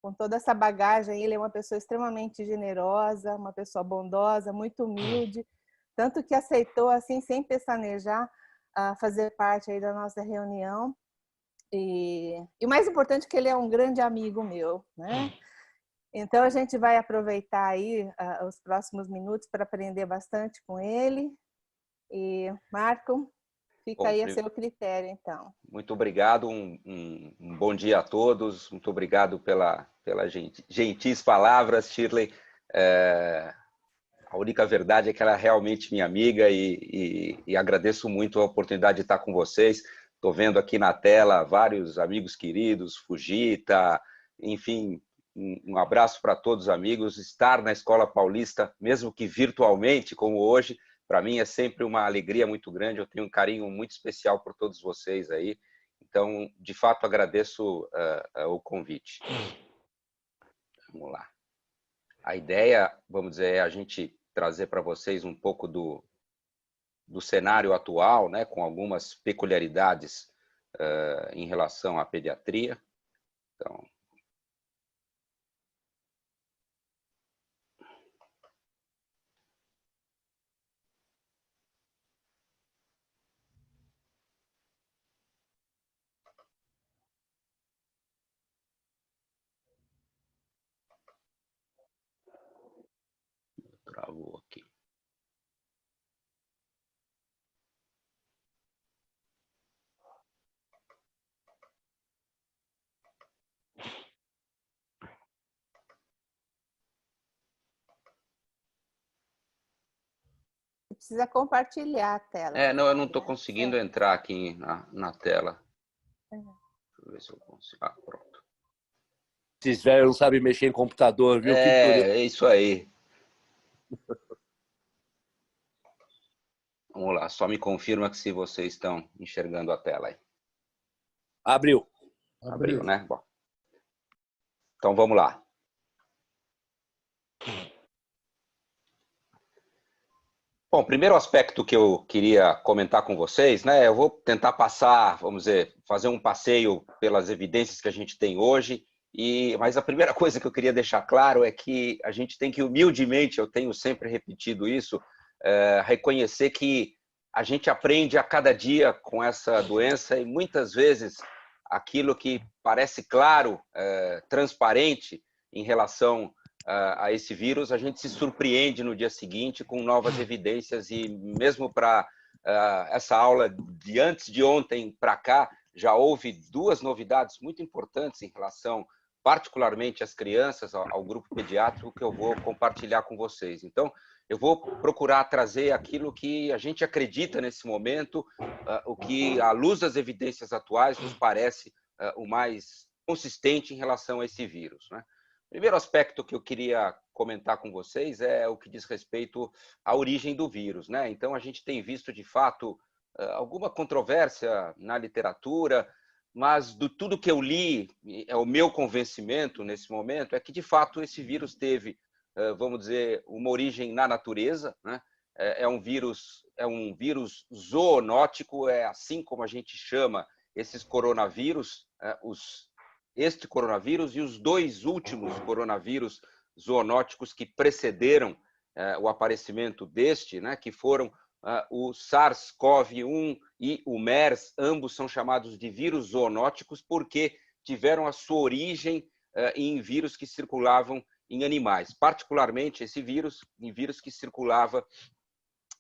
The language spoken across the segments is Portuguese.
com toda essa bagagem, ele é uma pessoa extremamente generosa, uma pessoa bondosa, muito humilde, tanto que aceitou, assim, sem pestanejar, a fazer parte aí da nossa reunião. E o mais importante é que ele é um grande amigo meu, né? Então a gente vai aproveitar aí os próximos minutos para aprender bastante com ele. E Marco, fica Bom, aí a seu critério, então. muito obrigado, um bom dia a todos, muito obrigado pelas gentis palavras, Shirley. A única verdade é que ela é realmente minha amiga e agradeço muito a oportunidade de estar com vocês. Estou vendo aqui na tela vários amigos queridos, Fujita, enfim, um abraço para todos os amigos. Estar na Escola Paulista, mesmo que virtualmente, como hoje, para mim é sempre uma alegria muito grande. Eu tenho um carinho muito especial por todos vocês aí. Então, de fato, agradeço o convite. Vamos lá. A ideia, vamos dizer, é a gente trazer para vocês um pouco do cenário atual, né, com algumas peculiaridades em relação à pediatria. Então, travou aqui. Precisa compartilhar a tela. Não, eu não estou conseguindo entrar aqui na tela. Deixa eu ver se eu consigo. Ah, pronto. Esses velhos não sabem mexer em computador, viu? É isso aí. Vamos lá, só me confirma que se vocês estão enxergando a tela aí. Abriu. Abriu, né? Bom. Então vamos lá. Bom, primeiro aspecto que eu queria comentar com vocês, né? Eu vou tentar passar, vamos dizer, fazer um passeio pelas evidências que a gente tem hoje. Mas a primeira coisa que eu queria deixar claro é que a gente tem que humildemente, eu tenho sempre repetido isso, reconhecer que a gente aprende a cada dia com essa doença e muitas vezes aquilo que parece claro, transparente em relação a esse vírus, a gente se surpreende no dia seguinte com novas evidências e mesmo para essa aula de antes de ontem para cá, já houve duas novidades muito importantes em relação, particularmente às crianças, ao grupo pediátrico, que eu vou compartilhar com vocês. Então, eu vou procurar trazer aquilo que a gente acredita nesse momento, o que, à luz das evidências atuais, nos parece o mais consistente em relação a esse vírus, né? O primeiro aspecto que eu queria comentar com vocês é o que diz respeito à origem do vírus, né? Então, a gente tem visto, de fato, alguma controvérsia na literatura, mas de tudo que eu li, é o meu convencimento nesse momento, é que, de fato, esse vírus teve, vamos dizer, uma origem na natureza, né? É um vírus zoonótico, é assim como a gente chama esses coronavírus, este coronavírus e os dois últimos coronavírus zoonóticos que precederam o aparecimento deste, né, que foram o SARS-CoV-1 e o MERS, ambos são chamados de vírus zoonóticos porque tiveram a sua origem em vírus que circulavam em animais, particularmente esse vírus, em vírus que circulava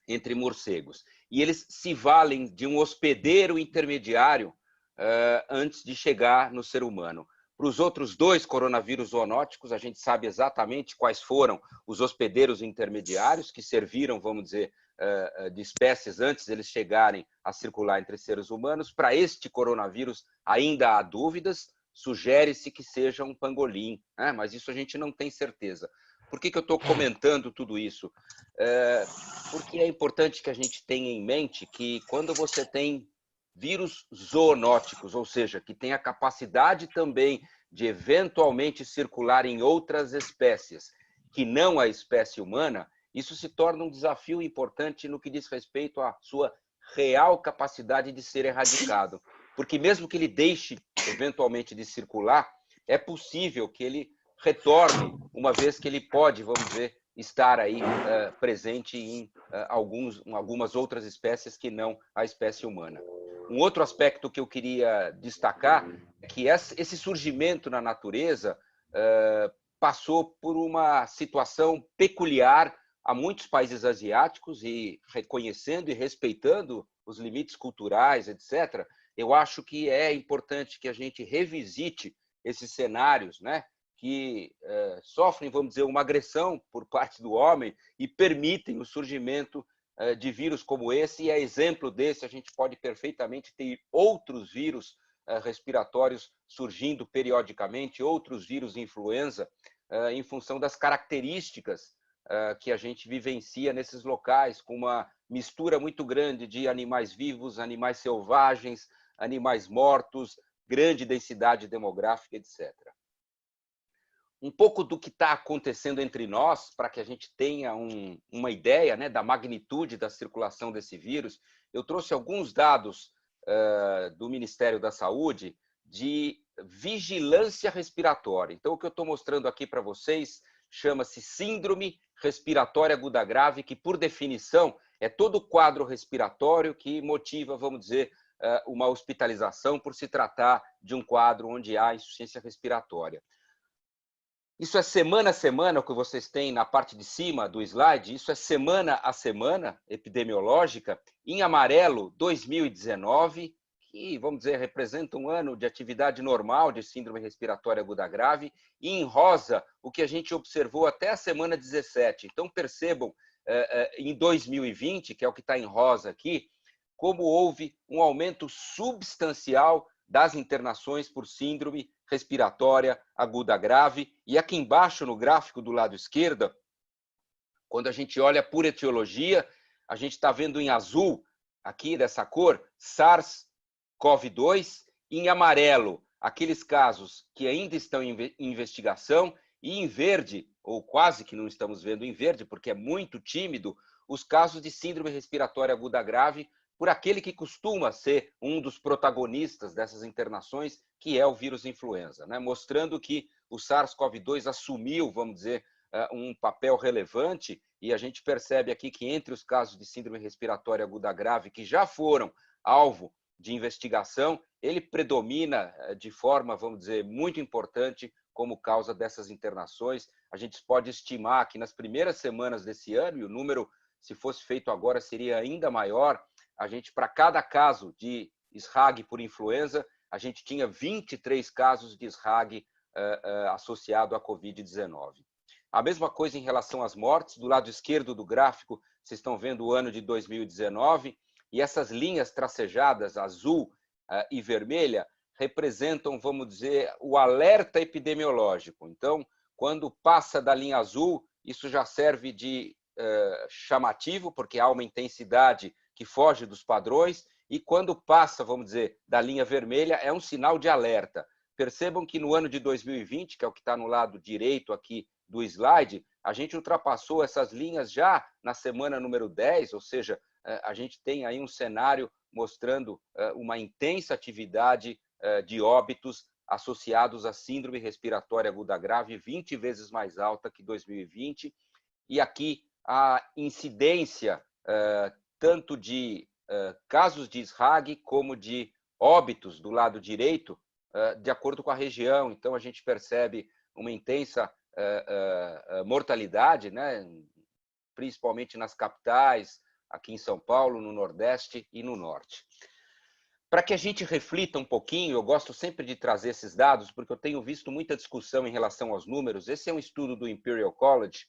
entre morcegos. E eles se valem de um hospedeiro intermediário antes de chegar no ser humano. Para os outros dois coronavírus zoonóticos, a gente sabe exatamente quais foram os hospedeiros intermediários que serviram, vamos dizer, de espécies antes de eles chegarem a circular entre seres humanos. Para este coronavírus, ainda há dúvidas, sugere-se que seja um pangolim, né? Mas isso a gente não tem certeza. Por que eu estou comentando tudo isso? Porque é importante que a gente tenha em mente que quando você tem vírus zoonóticos, ou seja, que tem a capacidade também de eventualmente circular em outras espécies, que não a espécie humana, isso se torna um desafio importante no que diz respeito à sua real capacidade de ser erradicado. Porque mesmo que ele deixe eventualmente de circular, é possível que ele retorne, uma vez que ele pode, vamos dizer, estar aí presente em algumas outras espécies que não a espécie humana. Um outro aspecto que eu queria destacar é que esse surgimento na natureza passou por uma situação peculiar a muitos países asiáticos, e reconhecendo e respeitando os limites culturais, etc., eu acho que é importante que a gente revisite esses cenários, né, que sofrem, vamos dizer, uma agressão por parte do homem e permitem o surgimento de vírus como esse. E a exemplo desse, a gente pode perfeitamente ter outros vírus respiratórios surgindo periodicamente, outros vírus influenza, em função das características que a gente vivencia nesses locais, com uma mistura muito grande de animais vivos, animais selvagens, animais mortos, grande densidade demográfica, etc. Um pouco do que está acontecendo entre nós, para que a gente tenha uma ideia, né, da magnitude da circulação desse vírus, eu trouxe alguns dados do Ministério da Saúde de vigilância respiratória. Então, o que eu estou mostrando aqui para vocês chama-se Síndrome Respiratória Aguda Grave, que, por definição, é todo o quadro respiratório que motiva, vamos dizer, uma hospitalização por se tratar de um quadro onde há insuficiência respiratória. Isso é semana a semana, o que vocês têm na parte de cima do slide, isso é semana a semana epidemiológica. Em amarelo, 2019, que, vamos dizer, representa um ano de atividade normal de síndrome respiratória aguda grave, e em rosa, o que a gente observou até a semana 17. Então, percebam, em 2020, que é o que está em rosa aqui, como houve um aumento substancial das internações por síndrome respiratória aguda grave. E aqui embaixo, no gráfico do lado esquerdo, quando a gente olha por etiologia, a gente está vendo em azul, aqui dessa cor, SARS-CoV-2, e em amarelo, aqueles casos que ainda estão em investigação, e em verde, ou quase que não estamos vendo em verde, porque é muito tímido, os casos de síndrome respiratória aguda grave, por aquele que costuma ser um dos protagonistas dessas internações, que é o vírus influenza, né? Mostrando que o SARS-CoV-2 assumiu, vamos dizer, um papel relevante, e a gente percebe aqui que entre os casos de síndrome respiratória aguda grave que já foram alvo de investigação, ele predomina de forma, vamos dizer, muito importante como causa dessas internações. A gente pode estimar que nas primeiras semanas desse ano, e o número, se fosse feito agora, seria ainda maior, a gente, para cada caso de SRAG por influenza, a gente tinha 23 casos de SRAG associado à Covid-19. A mesma coisa em relação às mortes. Do lado esquerdo do gráfico, vocês estão vendo o ano de 2019, e essas linhas tracejadas, azul e vermelha, representam, vamos dizer, o alerta epidemiológico. Então, quando passa da linha azul, isso já serve de chamativo, porque há uma intensidade que foge dos padrões, e quando passa, vamos dizer, da linha vermelha, é um sinal de alerta. Percebam que no ano de 2020, que é o que está no lado direito aqui do slide, a gente ultrapassou essas linhas já na semana número 10, ou seja, a gente tem aí um cenário mostrando uma intensa atividade de óbitos associados à síndrome respiratória aguda grave, 20 vezes mais alta que 2020, e aqui a incidência tanto de casos de SRAG como de óbitos do lado direito, de acordo com a região. Então, a gente percebe uma intensa mortalidade, né? Principalmente nas capitais, aqui em São Paulo, no Nordeste e no Norte. Para que a gente reflita um pouquinho, eu gosto sempre de trazer esses dados, porque eu tenho visto muita discussão em relação aos números. Esse é um estudo do Imperial College,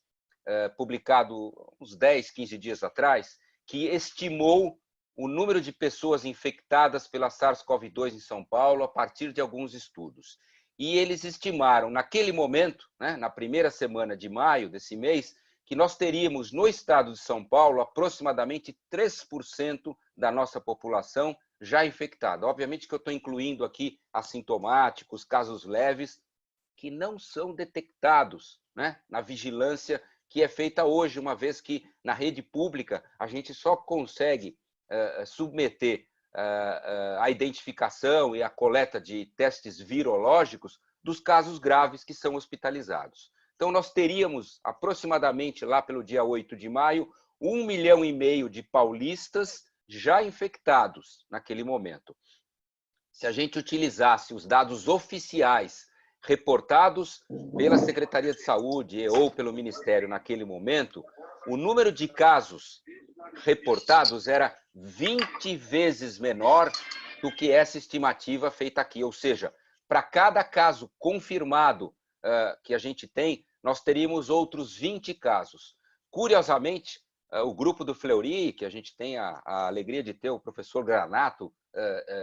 publicado uns 10, 15 dias atrás, que estimou o número de pessoas infectadas pela SARS-CoV-2 em São Paulo a partir de alguns estudos. E eles estimaram, naquele momento, né, na primeira semana de maio desse mês, que nós teríamos no estado de São Paulo aproximadamente 3% da nossa população já infectada. Obviamente que eu estou incluindo aqui assintomáticos, casos leves, que não são detectados, né, na vigilância que é feita hoje, uma vez que na rede pública a gente só consegue submeter a identificação e a coleta de testes virológicos dos casos graves que são hospitalizados. Então, nós teríamos aproximadamente, lá pelo dia 8 de maio, 1,5 milhão de paulistas já infectados naquele momento. Se a gente utilizasse os dados oficiais reportados pela Secretaria de Saúde ou pelo Ministério naquele momento, o número de casos reportados era 20 vezes menor do que essa estimativa feita aqui. Ou seja, para cada caso confirmado que a gente tem, nós teríamos outros 20 casos. Curiosamente, o grupo do Fleury, que a gente tem a alegria de ter o professor Granato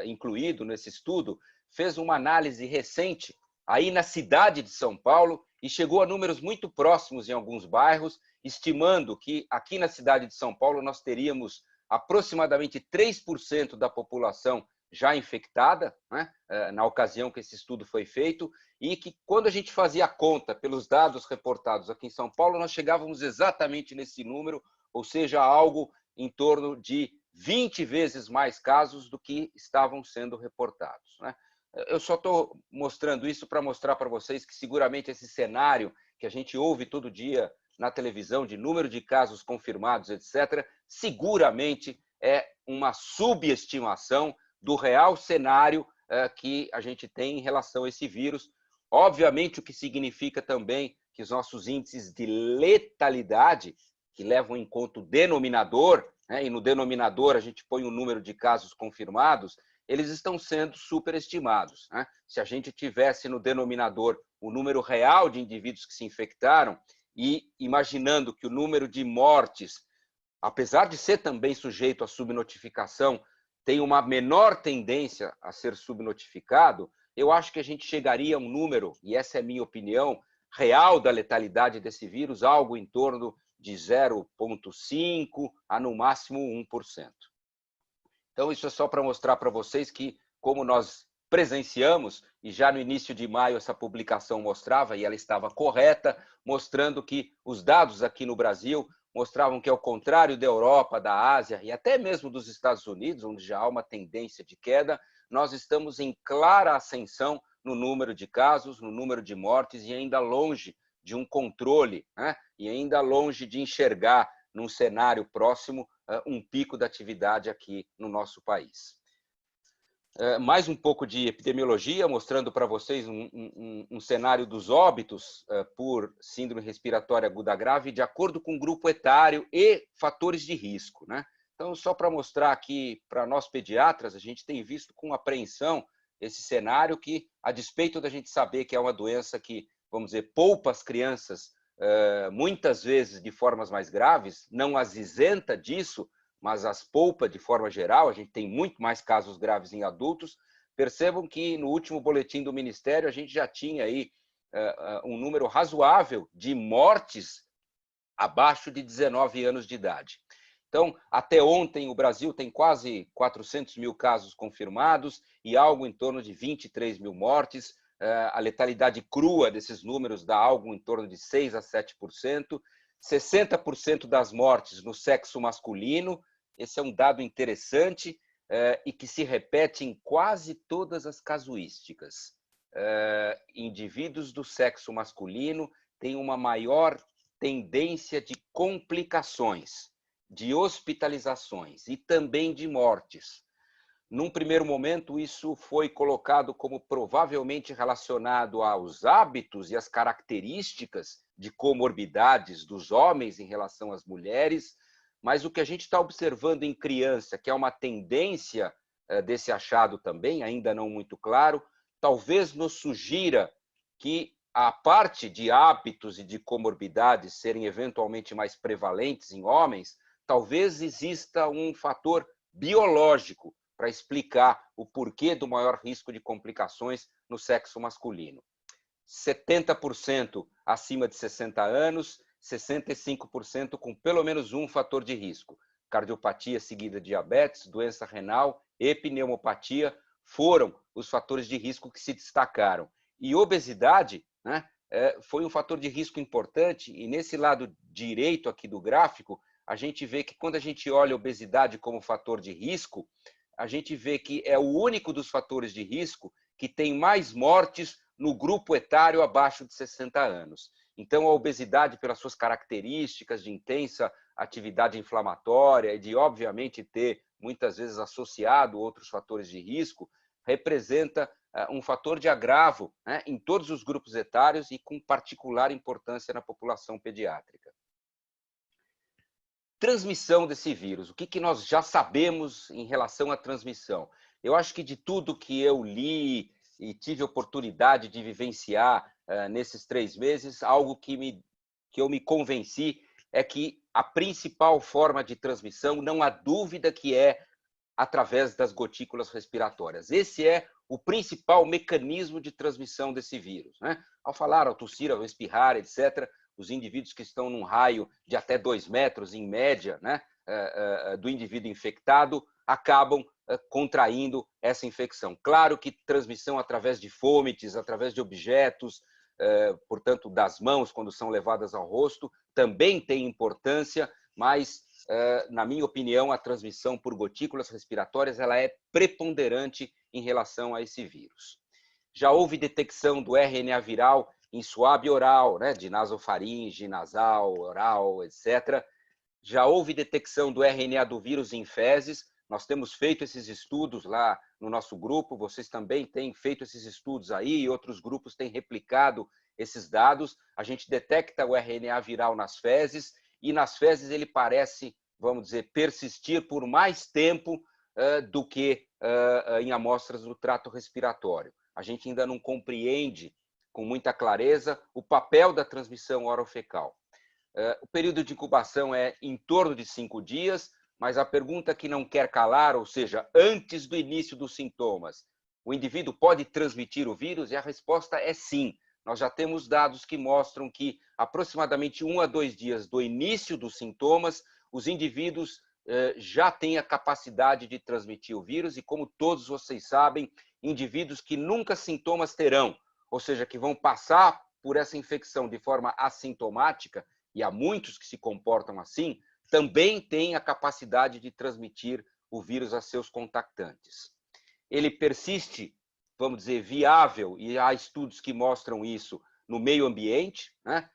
incluído nesse estudo, fez uma análise recente aí na cidade de São Paulo e chegou a números muito próximos em alguns bairros, estimando que aqui na cidade de São Paulo nós teríamos aproximadamente 3% da população já infectada, né, na ocasião que esse estudo foi feito, e que quando a gente fazia a conta pelos dados reportados aqui em São Paulo, nós chegávamos exatamente nesse número, ou seja, algo em torno de 20 vezes mais casos do que estavam sendo reportados, né? Eu só estou mostrando isso para mostrar para vocês que seguramente esse cenário que a gente ouve todo dia na televisão de número de casos confirmados, etc., seguramente é uma subestimação do real cenário que a gente tem em relação a esse vírus. Obviamente, o que significa também que os nossos índices de letalidade, que levam em conta o denominador, né, e no denominador a gente põe o número de casos confirmados, eles estão sendo superestimados, né? Se a gente tivesse no denominador o número real de indivíduos que se infectaram e imaginando que o número de mortes, apesar de ser também sujeito à subnotificação, tem uma menor tendência a ser subnotificado, eu acho que a gente chegaria a um número, e essa é a minha opinião, real da letalidade desse vírus, algo em torno de 0,5% a no máximo 1%. Então, isso é só para mostrar para vocês que, como nós presenciamos, e já no início de maio essa publicação mostrava, e ela estava correta, mostrando que os dados aqui no Brasil mostravam que, ao contrário da Europa, da Ásia e até mesmo dos Estados Unidos, onde já há uma tendência de queda, nós estamos em clara ascensão no número de casos, no número de mortes e ainda longe de um controle, né? E ainda longe de enxergar num cenário próximo um pico da atividade aqui no nosso país. Mais um pouco de epidemiologia, mostrando para vocês um cenário dos óbitos por síndrome respiratória aguda grave, de acordo com o grupo etário e fatores de risco, né? Então, só para mostrar aqui para nós pediatras, a gente tem visto com apreensão esse cenário que, a despeito da gente saber que é uma doença que, vamos dizer, poupa as crianças muitas vezes de formas mais graves, não as isenta disso, mas as poupa de forma geral, a gente tem muito mais casos graves em adultos. Percebam que no último boletim do Ministério a gente já tinha aí um número razoável de mortes abaixo de 19 anos de idade. Então, até ontem, o Brasil tem quase 400 mil casos confirmados e algo em torno de 23 mil mortes. A letalidade crua desses números dá algo em torno de 6% a 7%. 60% das mortes no sexo masculino. Esse é um dado interessante e que se repete em quase todas as casuísticas. Indivíduos do sexo masculino têm uma maior tendência de complicações, de hospitalizações e também de mortes. Num primeiro momento, isso foi colocado como provavelmente relacionado aos hábitos e às características de comorbidades dos homens em relação às mulheres, mas o que a gente está observando em criança, que é uma tendência desse achado também, ainda não muito claro, talvez nos sugira que a parte de hábitos e de comorbidades serem eventualmente mais prevalentes em homens, talvez exista um fator biológico para explicar o porquê do maior risco de complicações no sexo masculino. 70% acima de 60 anos, 65% com pelo menos um fator de risco. Cardiopatia seguida de diabetes, doença renal e pneumopatia foram os fatores de risco que se destacaram. E obesidade, né, foi um fator de risco importante, e nesse lado direito aqui do gráfico, a gente vê que quando a gente olha a obesidade como fator de risco, a gente vê que é o único dos fatores de risco que tem mais mortes no grupo etário abaixo de 60 anos. Então, a obesidade, pelas suas características de intensa atividade inflamatória e de, obviamente, ter muitas vezes associado outros fatores de risco, representa um fator de agravo, né, em todos os grupos etários e com particular importância na população pediátrica. Transmissão desse vírus. O que nós já sabemos em relação à transmissão? Eu acho que de tudo que eu li e tive oportunidade de vivenciar nesses 3 meses, algo que eu me convenci é que a principal forma de transmissão, não há dúvida que é através das gotículas respiratórias. Esse é o principal mecanismo de transmissão desse vírus, né? Ao falar, ao tossir, ao espirrar, etc., os indivíduos que estão num raio de até 2 metros, em média, né, do indivíduo infectado, acabam contraindo essa infecção. Claro que transmissão através de fômites, através de objetos, portanto, das mãos, quando são levadas ao rosto, também tem importância, mas, na minha opinião, a transmissão por gotículas respiratórias ela é preponderante em relação a esse vírus. Já houve detecção do RNA viral em suave oral, né, de nasofaringe, nasal, oral, etc. Já houve detecção do RNA do vírus em fezes. Nós temos feito esses estudos lá no nosso grupo, vocês também têm feito esses estudos aí, e outros grupos têm replicado esses dados. A gente detecta o RNA viral nas fezes, e nas fezes ele parece, vamos dizer, persistir por mais tempo do que em amostras do trato respiratório. A gente ainda não compreende com muita clareza o papel da transmissão orofecal. O período de incubação é em torno de 5 dias, mas a pergunta que não quer calar, ou seja, antes do início dos sintomas, o indivíduo pode transmitir o vírus? E a resposta é sim. Nós já temos dados que mostram que aproximadamente 1 a 2 dias do início dos sintomas, os indivíduos já têm a capacidade de transmitir o vírus e, como todos vocês sabem, indivíduos que nunca sintomas terão, ou seja, que vão passar por essa infecção de forma assintomática, e há muitos que se comportam assim, também têm a capacidade de transmitir o vírus a seus contactantes. Ele persiste, vamos dizer, viável, e há estudos que mostram isso no meio ambiente, né?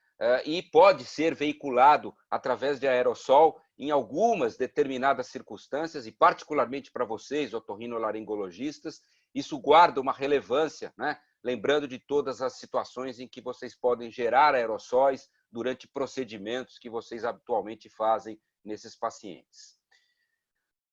E pode ser veiculado através de aerossol em algumas determinadas circunstâncias, e particularmente para vocês, otorrinolaringologistas, isso guarda uma relevância, né? Lembrando de todas as situações em que vocês podem gerar aerossóis durante procedimentos que vocês habitualmente fazem nesses pacientes.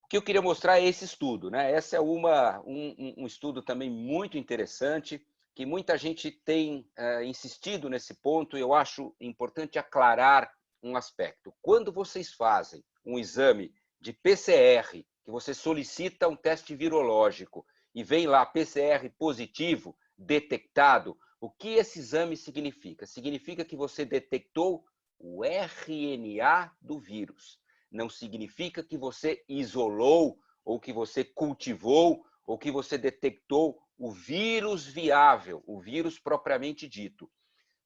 O que eu queria mostrar é esse estudo, né? Esse é um estudo também muito interessante, que muita gente tem insistido nesse ponto, e eu acho importante aclarar um aspecto. Quando vocês fazem um exame de PCR, que você solicita um teste virológico, e vem lá PCR positivo, detectado, o que esse exame significa? Significa que você detectou o RNA do vírus. Não significa que você isolou, ou que você cultivou, ou que você detectou o vírus viável, o vírus propriamente dito.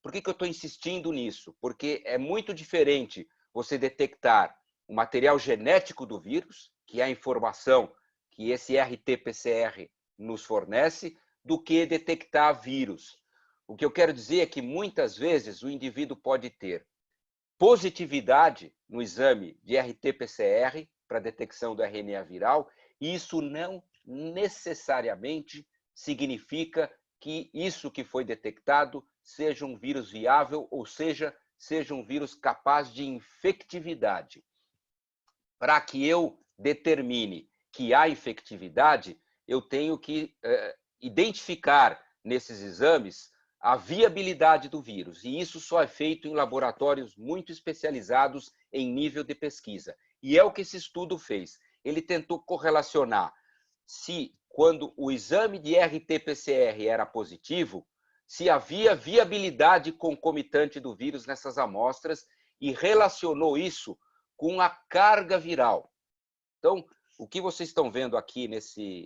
Por que eu estou insistindo nisso? Porque é muito diferente você detectar o material genético do vírus, que é a informação que esse RT-PCR nos fornece, do que detectar vírus. O que eu quero dizer é que muitas vezes o indivíduo pode ter positividade no exame de RT-PCR para detecção do RNA viral, e isso não necessariamente significa que isso que foi detectado seja um vírus viável, ou seja um vírus capaz de infectividade. Para que eu determine que há infectividade, eu tenho que identificar nesses exames a viabilidade do vírus, e isso só é feito em laboratórios muito especializados em nível de pesquisa. E é o que esse estudo fez. Ele tentou correlacionar se, quando o exame de RT-PCR era positivo, se havia viabilidade concomitante do vírus nessas amostras, e relacionou isso com a carga viral. Então, o que vocês estão vendo aqui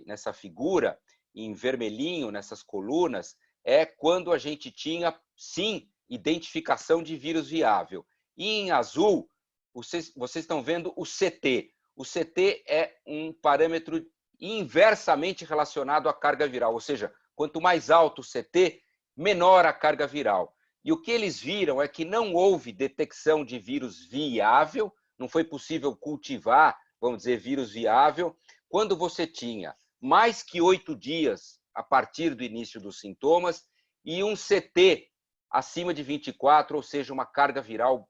nessa figura, em vermelhinho, nessas colunas, é quando a gente tinha, sim, identificação de vírus viável. E em azul, vocês estão vendo o CT. O CT é um parâmetro inversamente relacionado à carga viral, ou seja, quanto mais alto o CT, menor a carga viral. E o que eles viram é que não houve detecção de vírus viável, não foi possível cultivar, vamos dizer, vírus viável, quando você tinha mais que 8 dias a partir do início dos sintomas e um CT acima de 24, ou seja, uma carga viral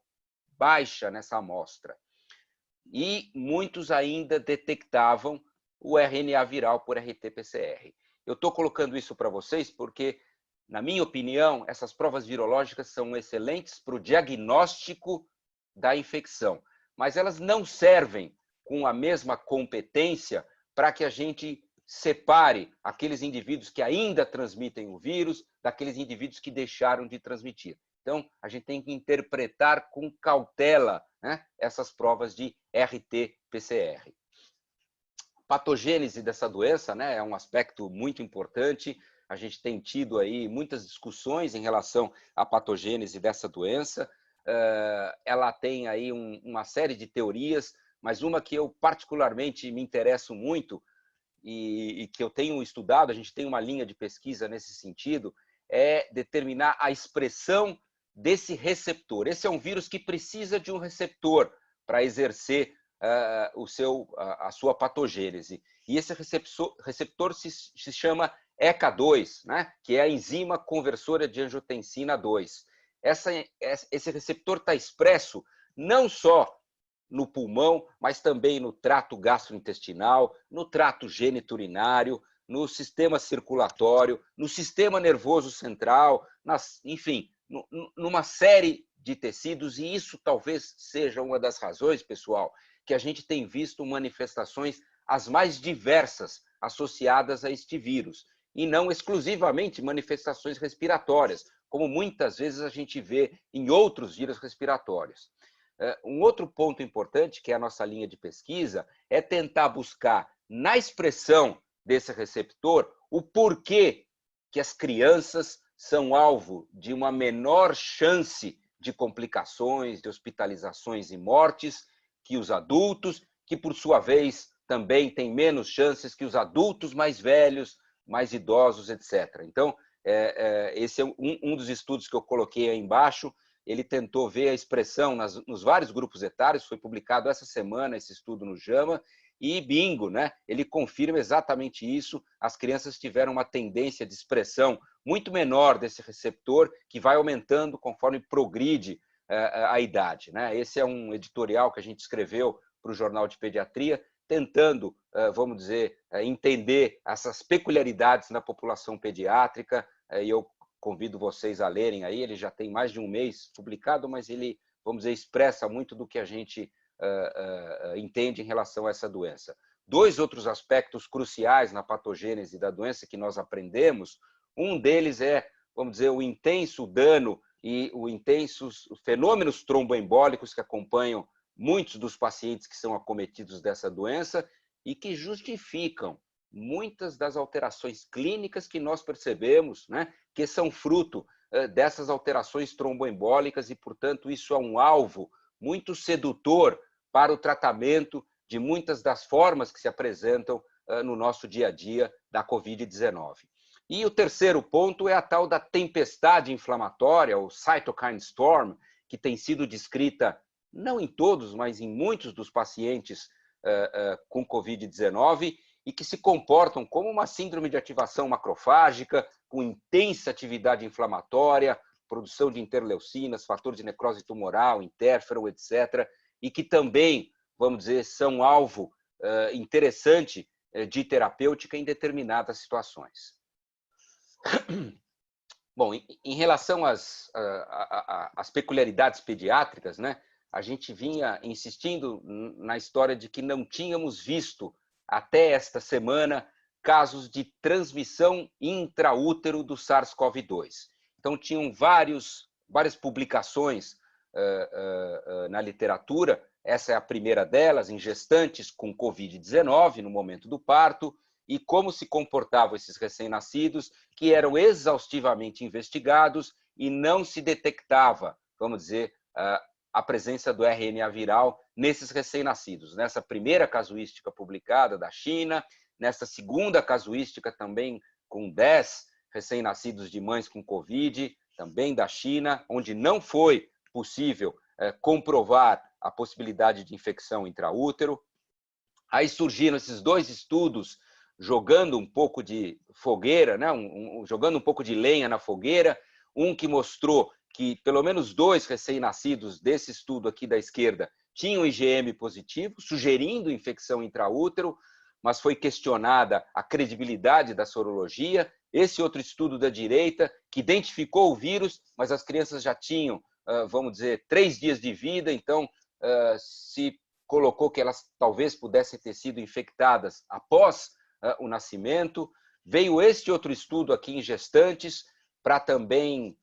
baixa nessa amostra. E muitos ainda detectavam o RNA viral por RT-PCR. Eu estou colocando isso para vocês porque, na minha opinião, essas provas virológicas são excelentes para o diagnóstico da infecção, mas elas não servem com a mesma competência para que a gente separe aqueles indivíduos que ainda transmitem o vírus daqueles indivíduos que deixaram de transmitir. Então, a gente tem que interpretar com cautela, né, essas provas de RT-PCR. Patogênese dessa doença, né, é um aspecto muito importante. A gente tem tido aí muitas discussões em relação à patogênese dessa doença. Ela tem aí uma série de teorias, mas uma que eu particularmente me interesso muito e que eu tenho estudado, a gente tem uma linha de pesquisa nesse sentido, é determinar a expressão desse receptor. Esse é um vírus que precisa de um receptor para exercer a sua patogênese. E esse receptor se chama ECA2, né? Que é a enzima conversora de angiotensina 2. Esse receptor está expresso não só no pulmão, mas também no trato gastrointestinal, no trato geniturinário, no sistema circulatório, no sistema nervoso central, enfim, numa série de tecidos, e isso talvez seja uma das razões, pessoal, que a gente tem visto manifestações as mais diversas associadas a este vírus, e não exclusivamente manifestações respiratórias, como muitas vezes a gente vê em outros vírus respiratórios. Um outro ponto importante, que é a nossa linha de pesquisa, é tentar buscar na expressão desse receptor o porquê que as crianças são alvo de uma menor chance de complicações, de hospitalizações e mortes que os adultos, que por sua vez também têm menos chances que os adultos mais velhos, mais idosos, etc. Então, esse é um dos estudos que eu coloquei aí embaixo. Ele tentou ver a expressão nos vários grupos etários, foi publicado essa semana esse estudo no JAMA, e bingo, né? Ele confirma exatamente isso. As crianças tiveram uma tendência de expressão muito menor desse receptor, que vai aumentando conforme progride a idade, né? Esse é um editorial que a gente escreveu para o Jornal de Pediatria, tentando, vamos dizer, entender essas peculiaridades na população pediátrica, e eu convido vocês a lerem aí. Ele já tem mais de um mês publicado, mas ele, vamos dizer, expressa muito do que a gente entende em relação a essa doença. Dois outros aspectos cruciais na patogênese da doença que nós aprendemos, um deles é, vamos dizer, o intenso dano e os intensos fenômenos tromboembólicos que acompanham muitos dos pacientes que são acometidos dessa doença e que justificam muitas das alterações clínicas que nós percebemos, né, que são fruto dessas alterações tromboembólicas, e, portanto, isso é um alvo muito sedutor para o tratamento de muitas das formas que se apresentam no nosso dia a dia da Covid-19. E o terceiro ponto é a tal da tempestade inflamatória, o cytokine storm, que tem sido descrita não em todos, mas em muitos dos pacientes com Covid-19, e que se comportam como uma síndrome de ativação macrofágica, com intensa atividade inflamatória, produção de interleucinas, fator de necrose tumoral, interferon, etc., e que também, vamos dizer, são alvo interessante de terapêutica em determinadas situações. Bom, em relação às peculiaridades pediátricas, né, a gente vinha insistindo na história de que não tínhamos visto até esta semana casos de transmissão intraútero do SARS-CoV-2. Então, tinham várias publicações na literatura. Essa é a primeira delas, em gestantes com Covid-19 no momento do parto, e como se comportavam esses recém-nascidos, que eram exaustivamente investigados e não se detectava, vamos dizer, a presença do RNA viral nesses recém-nascidos. Nessa primeira casuística publicada da China, nessa segunda casuística também com 10 recém-nascidos de mães com Covid, também da China, onde não foi possível comprovar a possibilidade de infecção intraútero. Aí surgiram esses 2 estudos jogando um pouco de fogueira, né? Jogando um pouco de lenha na fogueira, um que mostrou que pelo menos 2 recém-nascidos desse estudo aqui da esquerda tinham IgM positivo, sugerindo infecção intraútero, mas foi questionada a credibilidade da sorologia. Esse outro estudo da direita, que identificou o vírus, mas as crianças já tinham, vamos dizer, 3 dias de vida, então se colocou que elas talvez pudessem ter sido infectadas após o nascimento. Veio este outro estudo aqui em gestantes, para também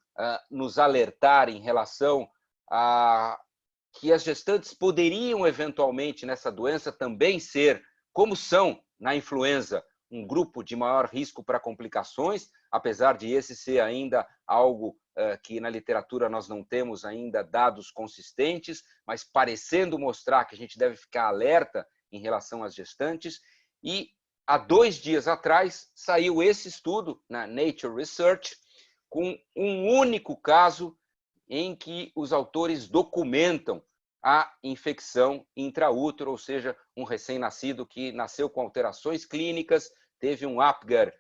nos alertar em relação a que as gestantes poderiam eventualmente nessa doença também ser, como são na influenza, um grupo de maior risco para complicações, apesar de esse ser ainda algo que na literatura nós não temos ainda dados consistentes, mas parecendo mostrar que a gente deve ficar alerta em relação às gestantes. E há 2 dias atrás saiu esse estudo na Nature Research, com um único caso em que os autores documentam a infecção intraútero, ou seja, um recém-nascido que nasceu com alterações clínicas, teve um Apgar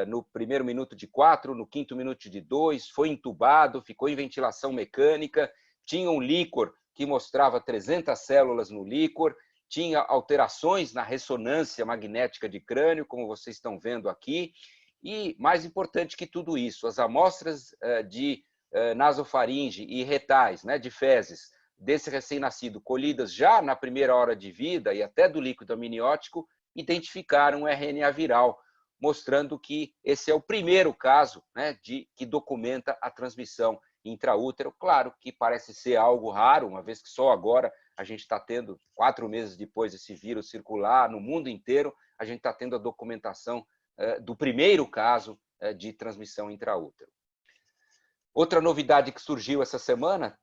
no primeiro minuto de 4, no quinto minuto de 2, foi entubado, ficou em ventilação mecânica, tinha um líquor que mostrava 300 células no líquor, tinha alterações na ressonância magnética de crânio, como vocês estão vendo aqui, e mais importante que tudo isso, as amostras de nasofaringe e retais, né, de fezes, desse recém-nascido, colhidas já na primeira hora de vida e até do líquido amniótico, identificaram um RNA viral, mostrando que esse é o primeiro caso, né, que documenta a transmissão intraútero. Claro que parece ser algo raro, uma vez que só agora a gente está tendo, 4 meses depois desse vírus circular no mundo inteiro, a gente está tendo a documentação do primeiro caso de transmissão intraútero. Outra novidade que surgiu essa semana,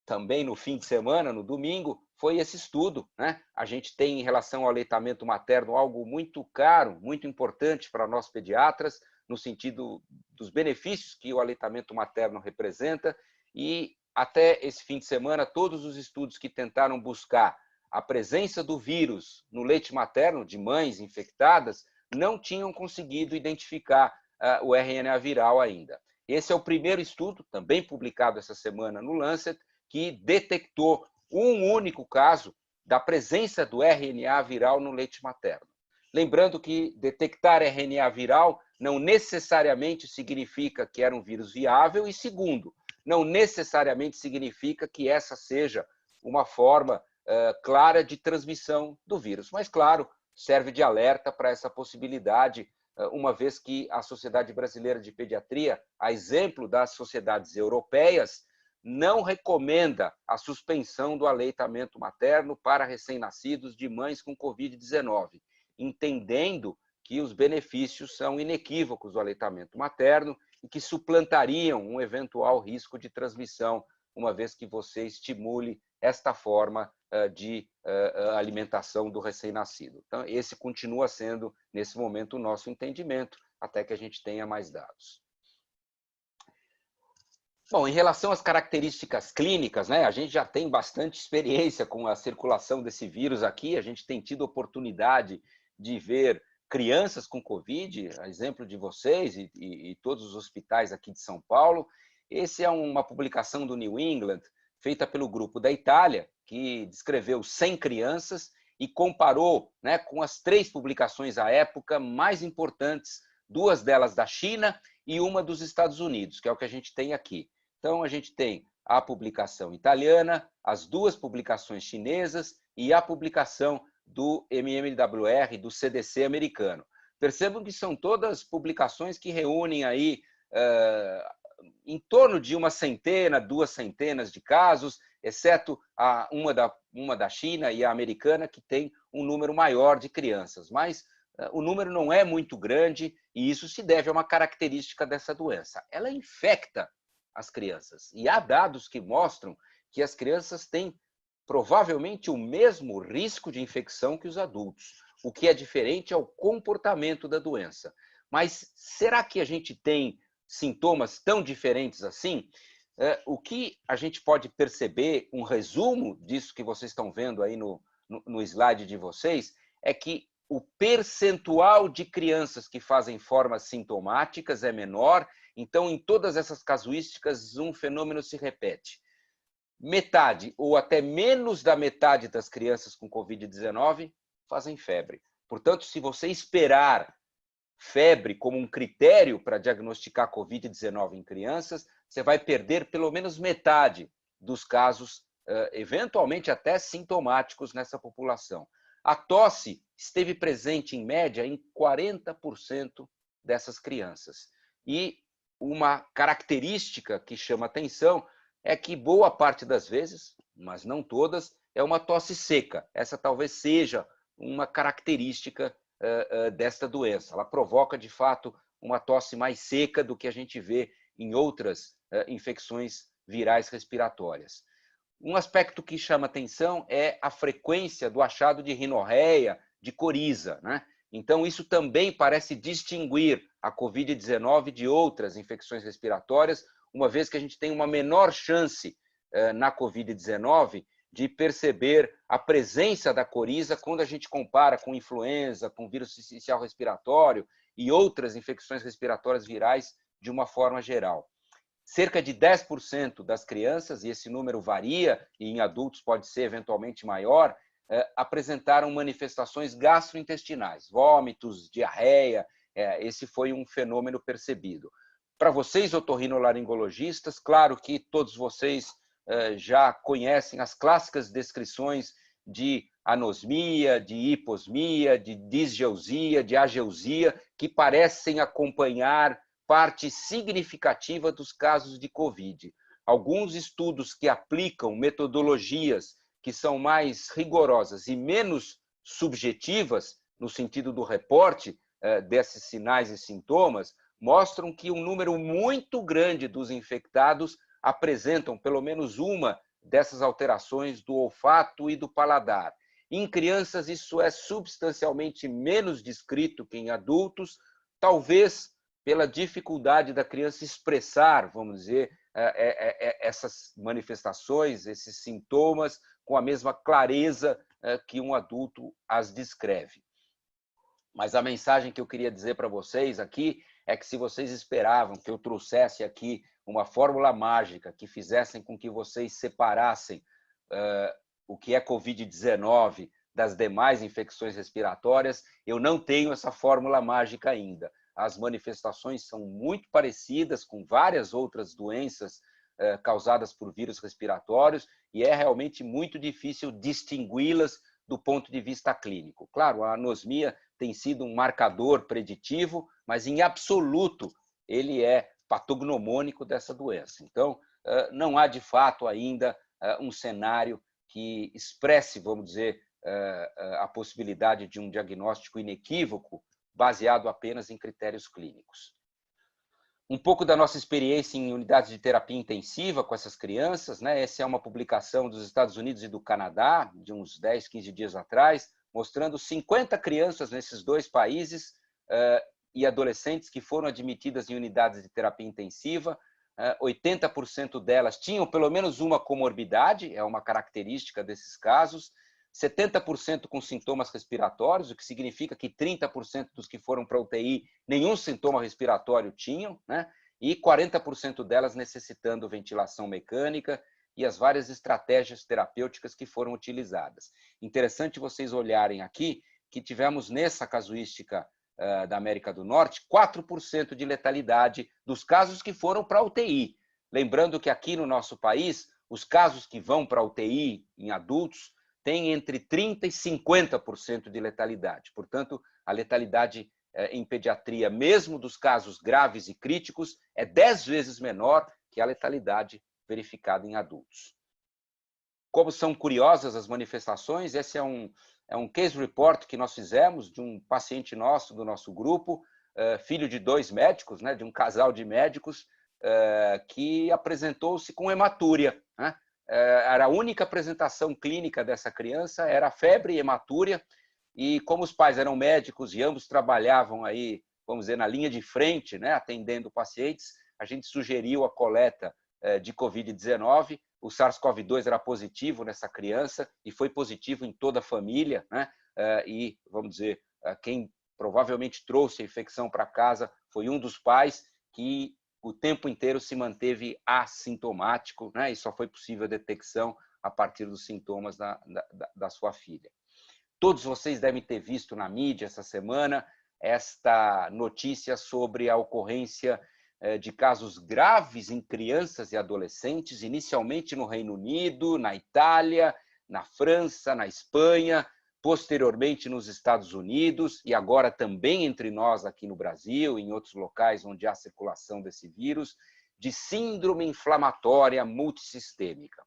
também no fim de semana, no domingo, foi esse estudo, né? A gente tem, em relação ao aleitamento materno, algo muito caro, muito importante para nós pediatras, no sentido dos benefícios que o aleitamento materno representa, e até esse fim de semana, todos os estudos que tentaram buscar a presença do vírus no leite materno de mães infectadas não tinham conseguido identificar o RNA viral ainda. Esse é o primeiro estudo, também publicado essa semana no Lancet, que detectou um único caso da presença do RNA viral no leite materno. Lembrando que detectar RNA viral não necessariamente significa que era um vírus viável, e segundo, não necessariamente significa que essa seja uma forma clara de transmissão do vírus. Mas, claro, serve de alerta para essa possibilidade, uma vez que a Sociedade Brasileira de Pediatria, a exemplo das sociedades europeias, não recomenda a suspensão do aleitamento materno para recém-nascidos de mães com Covid-19, entendendo que os benefícios são inequívocos do aleitamento materno e que suplantariam um eventual risco de transmissão, uma vez que você estimule esta forma de alimentação do recém-nascido. Então, esse continua sendo, nesse momento, o nosso entendimento, até que a gente tenha mais dados. Bom, em relação às características clínicas, né, a gente já tem bastante experiência com a circulação desse vírus aqui, a gente tem tido oportunidade de ver crianças com Covid, a exemplo de vocês e todos os hospitais aqui de São Paulo. Esse é uma publicação do New England, feita pelo grupo da Itália, que descreveu 100 crianças e comparou, né, com as 3 publicações à época mais importantes, 2 delas da China e uma dos Estados Unidos, que é o que a gente tem aqui. Então, a gente tem a publicação italiana, as 2 publicações chinesas e a publicação do MMWR, do CDC americano. Percebam que são todas publicações que reúnem aí em torno de 100, 2 centenas de casos, exceto uma da China e a americana, que tem um número maior de crianças. Mas o número não é muito grande e isso se deve a uma característica dessa doença. Ela infecta as crianças. E há dados que mostram que as crianças têm provavelmente o mesmo risco de infecção que os adultos. O que é diferente é o comportamento da doença. Mas será que a gente tem sintomas tão diferentes assim? O que a gente pode perceber, um resumo disso que vocês estão vendo aí no slide de vocês, é que o percentual de crianças que fazem formas sintomáticas é menor. Então, em todas essas casuísticas, um fenômeno se repete. Metade ou até menos da metade das crianças com Covid-19 fazem febre. Portanto, se você esperar febre como um critério para diagnosticar Covid-19 em crianças, você vai perder pelo menos metade dos casos, eventualmente até sintomáticos nessa população. A tosse esteve presente, em média, em 40% dessas crianças. E uma característica que chama atenção é que boa parte das vezes, mas não todas, é uma tosse seca. Essa talvez seja uma característica desta doença. Ela provoca, de fato, uma tosse mais seca do que a gente vê em outras infecções virais respiratórias. Um aspecto que chama atenção é a frequência do achado de rinorreia, de coriza, né? Então, isso também parece distinguir a Covid-19 de outras infecções respiratórias, uma vez que a gente tem uma menor chance na Covid-19 de perceber a presença da coriza quando a gente compara com influenza, com vírus sincicial respiratório e outras infecções respiratórias virais de uma forma geral. Cerca de 10% das crianças, e esse número varia, e em adultos pode ser eventualmente maior, apresentaram manifestações gastrointestinais, vômitos, diarreia. Esse foi um fenômeno percebido. Para vocês, otorrinolaringologistas, claro que todos vocês já conhecem as clássicas descrições de anosmia, de hiposmia, de disgeusia, de ageusia, que parecem acompanhar parte significativa dos casos de Covid. Alguns estudos que aplicam metodologias que são mais rigorosas e menos subjetivas, no sentido do reporte desses sinais e sintomas, mostram que um número muito grande dos infectados apresentam pelo menos uma dessas alterações do olfato e do paladar. Em crianças, isso é substancialmente menos descrito que em adultos, talvez pela dificuldade da criança expressar, vamos dizer, essas manifestações, esses sintomas, com a mesma clareza que um adulto as descreve. Mas a mensagem que eu queria dizer para vocês aqui é que, se vocês esperavam que eu trouxesse aqui uma fórmula mágica que fizessem com que vocês separassem o que é Covid-19 das demais infecções respiratórias, eu não tenho essa fórmula mágica ainda. As manifestações são muito parecidas com várias outras doenças causadas por vírus respiratórios e é realmente muito difícil distingui-las do ponto de vista clínico. Claro, a anosmia tem sido um marcador preditivo, mas em absoluto ele é patognomônico dessa doença. Então, não há de fato ainda um cenário que expresse, vamos dizer, a possibilidade de um diagnóstico inequívoco baseado apenas em critérios clínicos. Um pouco da nossa experiência em unidades de terapia intensiva com essas crianças, né? Essa é uma publicação dos Estados Unidos e do Canadá, de uns 10, 15 dias atrás, mostrando 50 crianças nesses dois países e adolescentes que foram admitidas em unidades de terapia intensiva. 80% delas tinham pelo menos uma comorbidade, é uma característica desses casos. 70% com sintomas respiratórios, o que significa que 30% dos que foram para a UTI nenhum sintoma respiratório tinham, né? E 40% delas necessitando ventilação mecânica e as várias estratégias terapêuticas que foram utilizadas. Interessante vocês olharem aqui que tivemos nessa casuística da América do Norte 4% de letalidade dos casos que foram para a UTI. Lembrando que aqui no nosso país, os casos que vão para a UTI em adultos tem entre 30% e 50% de letalidade. Portanto, a letalidade em pediatria, mesmo dos casos graves e críticos, é 10 vezes menor que a letalidade verificada em adultos. Como são curiosas as manifestações, esse é um case report que nós fizemos de um paciente nosso, do nosso grupo, filho de 2 médicos, né, de um casal de médicos, que apresentou-se com hematúria, né? Era a única apresentação clínica dessa criança, era febre e hematúria, e como os pais eram médicos e ambos trabalhavam aí vamos dizer, na linha de frente, né, atendendo pacientes, a gente sugeriu a coleta de Covid-19. O SARS-CoV-2 era positivo nessa criança e foi positivo em toda a família, né? E, vamos dizer, quem provavelmente trouxe a infecção para casa foi um dos pais que o tempo inteiro se manteve assintomático, né? E só foi possível a detecção a partir dos sintomas da sua filha. Todos vocês devem ter visto na mídia essa semana esta notícia sobre a ocorrência de casos graves em crianças e adolescentes, inicialmente no Reino Unido, na Itália, na França, na Espanha, posteriormente nos Estados Unidos e agora também entre nós aqui no Brasil, em outros locais onde há circulação desse vírus, de síndrome inflamatória multissistêmica. O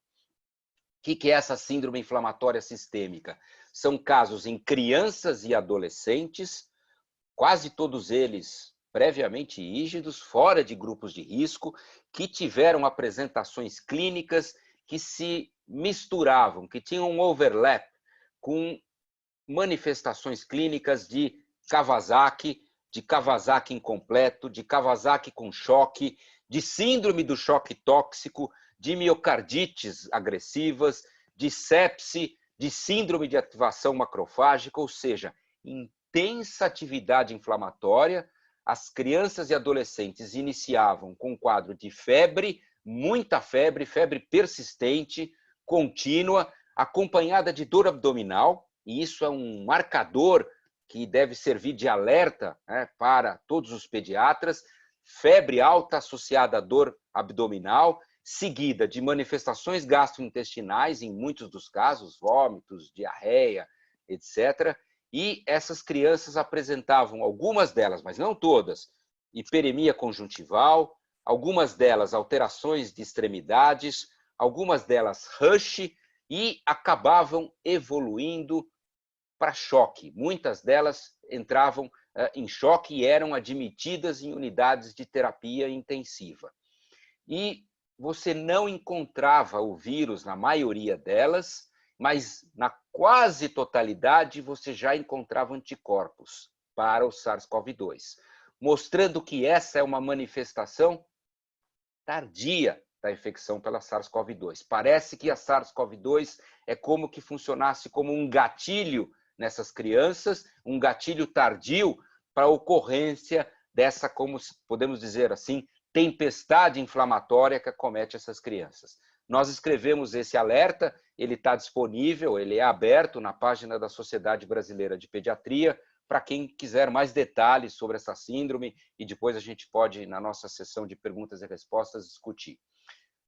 que é essa síndrome inflamatória sistêmica? São casos em crianças e adolescentes, quase todos eles previamente rígidos, fora de grupos de risco, que tiveram apresentações clínicas que se misturavam, que tinham um overlap com manifestações clínicas de Kawasaki incompleto, de Kawasaki com choque, de síndrome do choque tóxico, de miocardites agressivas, de sepse, de síndrome de ativação macrofágica, ou seja, intensa atividade inflamatória. As crianças e adolescentes iniciavam com um quadro de febre, muita febre, febre persistente, contínua, acompanhada de dor abdominal, e isso é um marcador que deve servir de alerta, né, para todos os pediatras, febre alta associada à dor abdominal, seguida de manifestações gastrointestinais, em muitos dos casos, vômitos, diarreia, etc., e essas crianças apresentavam, algumas delas, mas não todas, hiperemia conjuntival, algumas delas alterações de extremidades, algumas delas rush e acabavam evoluindo para choque. Muitas delas entravam em choque e eram admitidas em unidades de terapia intensiva. E você não encontrava o vírus na maioria delas, mas na quase totalidade você já encontrava anticorpos para o SARS-CoV-2, mostrando que essa é uma manifestação tardia da infecção pela SARS-CoV-2. Parece que a SARS-CoV-2 é como que funcionasse como um gatilho nessas crianças, um gatilho tardio para a ocorrência dessa, como podemos dizer assim, tempestade inflamatória que acomete essas crianças. Nós escrevemos esse alerta, ele está disponível, ele é aberto na página da Sociedade Brasileira de Pediatria, para quem quiser mais detalhes sobre essa síndrome, e depois a gente pode, na nossa sessão de perguntas e respostas, discutir.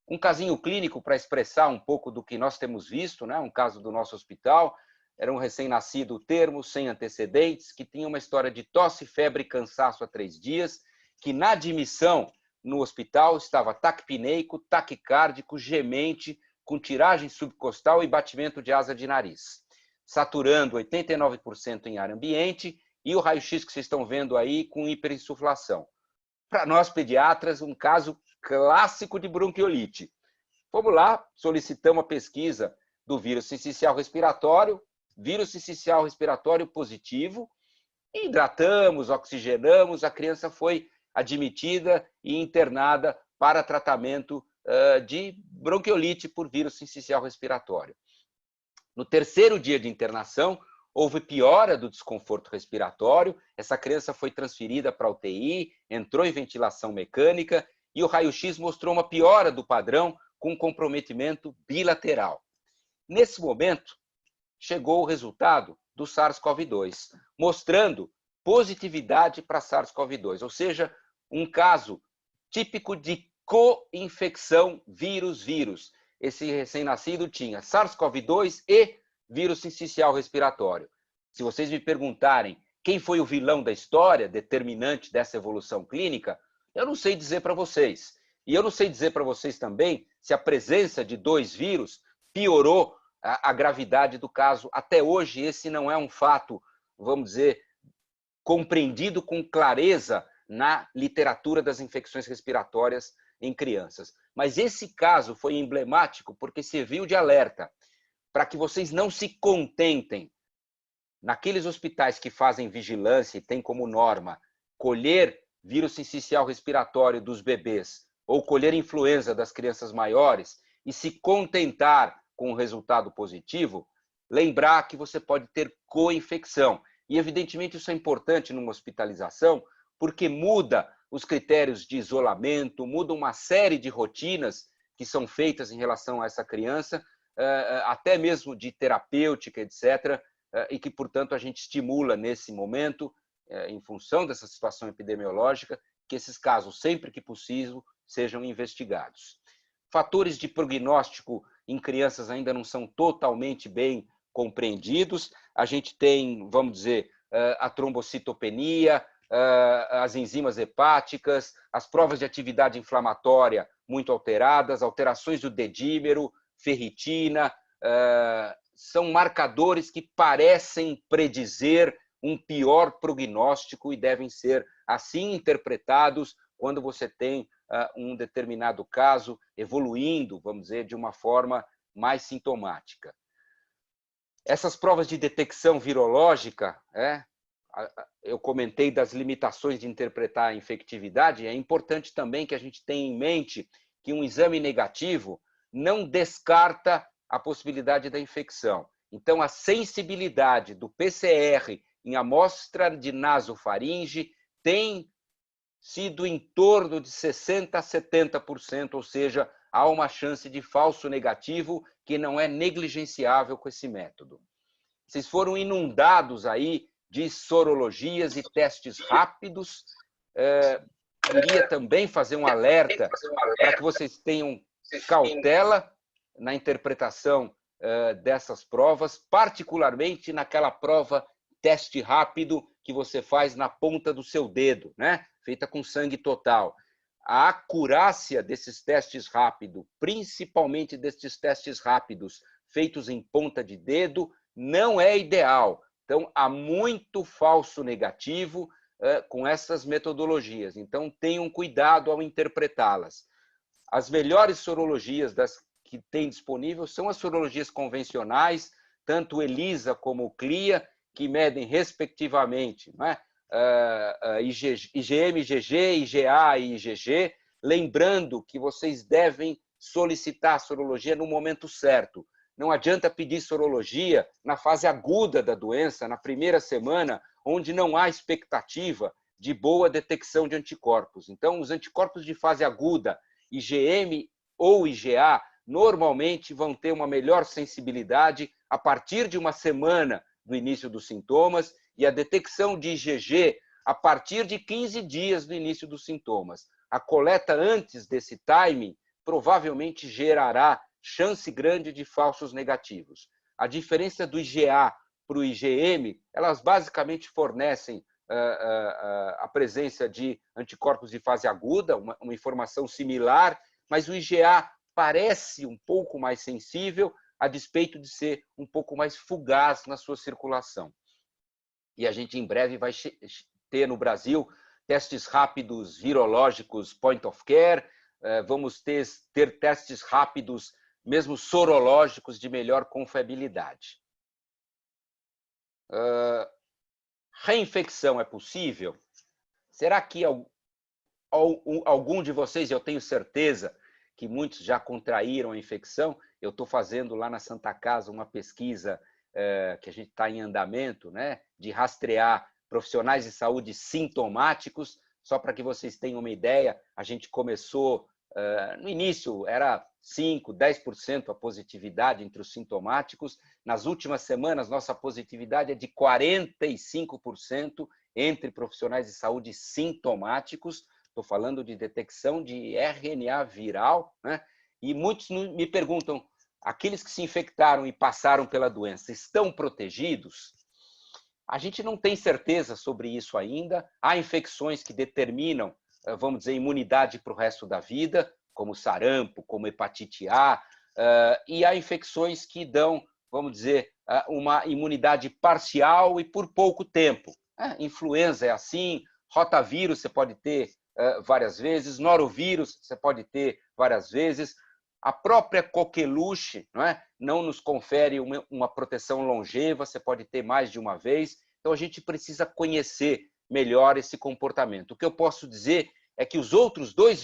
Um casinho clínico para expressar um pouco do que nós temos visto, né? Um caso do nosso hospital, era um recém-nascido termo, sem antecedentes, que tinha uma história de tosse, febre e cansaço há 3 dias, que na admissão no hospital estava taquipneico, taquicárdico, gemente, com tiragem subcostal e batimento de asa de nariz, saturando 89% em ar ambiente e o raio-x que vocês estão vendo aí com hiperinsuflação. Para nós pediatras, um caso clássico de bronquiolite. Vamos lá, solicitamos a pesquisa do vírus sincicial respiratório, positivo, hidratamos, oxigenamos, a criança foi admitida e internada para tratamento de bronquiolite por vírus sincicial respiratório. No 3º dia de internação, houve piora do desconforto respiratório, essa criança foi transferida para a UTI, entrou em ventilação mecânica e o raio-x mostrou uma piora do padrão com comprometimento bilateral. Nesse momento, chegou o resultado do SARS-CoV-2, mostrando positividade para SARS-CoV-2, ou seja, um caso típico de co-infecção vírus-vírus. Esse recém-nascido tinha SARS-CoV-2 e vírus sincicial respiratório. Se vocês me perguntarem quem foi o vilão da história, determinante dessa evolução clínica, eu não sei dizer para vocês. E eu não sei dizer para vocês também se a presença de 2 vírus piorou a gravidade do caso. Até hoje, esse não é um fato, vamos dizer, compreendido com clareza na literatura das infecções respiratórias em crianças. Mas esse caso foi emblemático porque serviu de alerta para que vocês não se contentem naqueles hospitais que fazem vigilância e têm como norma colher vírus sincicial respiratório dos bebês ou colher influenza das crianças maiores e se contentar com o resultado positivo, lembrar que você pode ter co-infecção. E, evidentemente, isso é importante numa hospitalização, porque muda os critérios de isolamento, muda uma série de rotinas que são feitas em relação a essa criança, até mesmo de terapêutica, etc., e que, portanto, a gente estimula nesse momento, em função dessa situação epidemiológica, que esses casos, sempre que possível, sejam investigados. Fatores de prognóstico em crianças ainda não são totalmente bem compreendidos. A gente tem, vamos dizer, a trombocitopenia, as enzimas hepáticas, as provas de atividade inflamatória muito alteradas, alterações do dedímero, ferritina, são marcadores que parecem predizer um pior prognóstico e devem ser assim interpretados quando você tem um determinado caso evoluindo, vamos dizer, de uma forma mais sintomática. Essas provas de detecção virológica, eu comentei das limitações de interpretar a infectividade, é importante também que a gente tenha em mente que um exame negativo não descarta a possibilidade da infecção. Então, a sensibilidade do PCR em amostra de nasofaringe tem sido em torno de 60% a 70%, ou seja, há uma chance de falso negativo que não é negligenciável com esse método. Vocês foram inundados aí de sorologias e testes rápidos. Queria também fazer um alerta para que vocês tenham cautela na interpretação dessas provas, particularmente naquela prova teste rápido que você faz na ponta do seu dedo, né? Feita com sangue total. A acurácia desses testes rápidos, principalmente desses testes rápidos feitos em ponta de dedo, não é ideal. Então, há muito falso negativo com essas metodologias. Então, tenham cuidado ao interpretá-las. As melhores sorologias que tem disponível são as sorologias convencionais, tanto o ELISA como o CLIA, que medem, respectivamente, não é? IgM, IgG, IgA e IgG, lembrando que vocês devem solicitar a sorologia no momento certo. Não adianta pedir sorologia na fase aguda da doença, na primeira semana, onde não há expectativa de boa detecção de anticorpos. Então, os anticorpos de fase aguda, IgM ou IgA, normalmente vão ter uma melhor sensibilidade a partir de uma semana do início dos sintomas e a detecção de IgG a partir de 15 dias do início dos sintomas. A coleta antes desse timing provavelmente gerará chance grande de falsos negativos. A diferença do IgA para o IgM, elas basicamente fornecem a presença de anticorpos de fase aguda, uma informação similar, mas o IgA parece um pouco mais sensível, a despeito de ser um pouco mais fugaz na sua circulação. E a gente em breve vai ter no Brasil testes rápidos virológicos point of care, vamos ter testes rápidos, mesmo sorológicos, de melhor confiabilidade. Reinfecção é possível? Será que algum de vocês, eu tenho certeza que muitos já contraíram a infecção? Eu estou fazendo lá na Santa Casa uma pesquisa que a gente está em andamento, né, de rastrear profissionais de saúde sintomáticos. Só para que vocês tenham uma ideia, a gente começou, no início era 5%, 10% a positividade entre os sintomáticos. Nas últimas semanas, nossa positividade é de 45% entre profissionais de saúde sintomáticos. Estou falando de detecção de RNA viral, né? E muitos me perguntam, aqueles que se infectaram e passaram pela doença, estão protegidos? A gente não tem certeza sobre isso ainda. Há infecções que determinam, vamos dizer, imunidade para o resto da vida, como sarampo, como hepatite A, e há infecções que dão, vamos dizer, uma imunidade parcial e por pouco tempo. Influenza é assim, rotavírus você pode ter várias vezes, norovírus você pode ter várias vezes. A própria coqueluche não nos confere uma proteção longeva, você pode ter mais de uma vez. Então, a gente precisa conhecer melhor esse comportamento. O que eu posso dizer é que os outros dois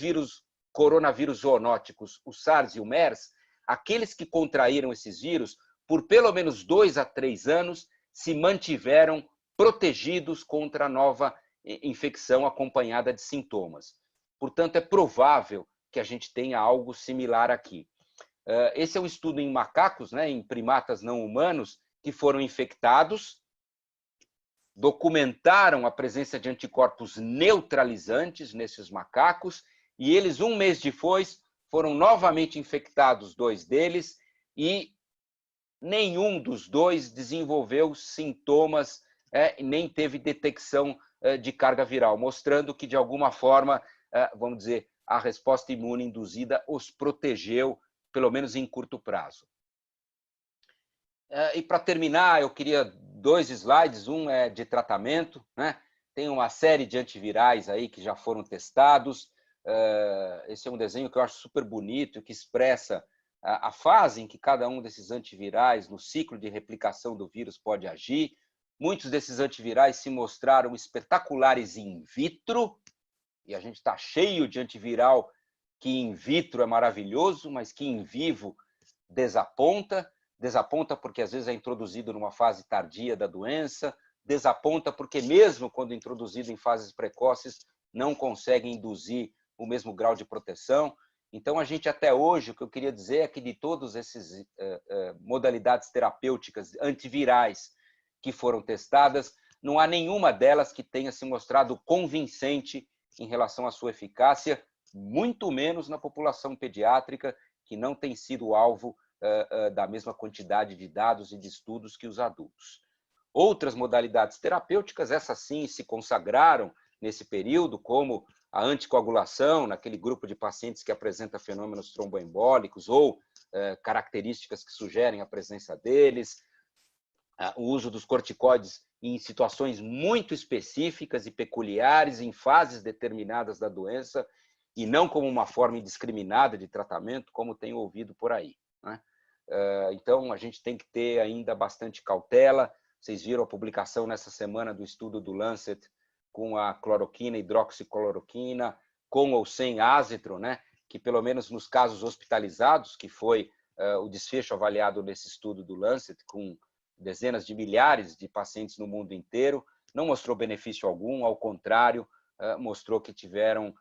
coronavírus zoonóticos, o SARS e o MERS, aqueles que contraíram esses vírus, por pelo menos 2 a 3 anos, se mantiveram protegidos contra a nova infecção acompanhada de sintomas. Portanto, é provável que a gente tenha algo similar aqui. Esse é um estudo em macacos, né, em primatas não humanos, que foram infectados, documentaram a presença de anticorpos neutralizantes nesses macacos, e eles, um mês depois, foram novamente infectados, 2 deles, e nenhum dos 2 desenvolveu sintomas, nem teve detecção de carga viral, mostrando que, de alguma forma, vamos dizer, a resposta imune induzida os protegeu, pelo menos em curto prazo. E para terminar, eu queria 2 slides, um é de tratamento, né? Tem uma série de antivirais aí que já foram testados. Esse é um desenho que eu acho super bonito, que expressa a fase em que cada um desses antivirais no ciclo de replicação do vírus pode agir. Muitos desses antivirais se mostraram espetaculares in vitro, e a gente está cheio de antiviral que in vitro é maravilhoso, mas que in vivo desaponta. Desaponta porque às vezes é introduzido numa fase tardia da doença, desaponta porque mesmo quando introduzido em fases precoces não consegue induzir o mesmo grau de proteção. Então a gente até hoje, o que eu queria dizer é que de todas essas modalidades terapêuticas antivirais que foram testadas, não há nenhuma delas que tenha se mostrado convincente em relação à sua eficácia, muito menos na população pediátrica, que não tem sido alvo da mesma quantidade de dados e de estudos que os adultos. Outras modalidades terapêuticas, essas sim, se consagraram nesse período, como a anticoagulação, naquele grupo de pacientes que apresenta fenômenos tromboembólicos ou características que sugerem a presença deles, o uso dos corticoides em situações muito específicas e peculiares, em fases determinadas da doença, e não como uma forma indiscriminada de tratamento, como tenho ouvido por aí, né? Então, a gente tem que ter ainda bastante cautela. Vocês viram a publicação nessa semana do estudo do Lancet com a cloroquina, hidroxicloroquina, com ou sem azitro, né? Que pelo menos nos casos hospitalizados, que foi o desfecho avaliado nesse estudo do Lancet, com dezenas de milhares de pacientes no mundo inteiro, não mostrou benefício algum, ao contrário, mostrou que tiveram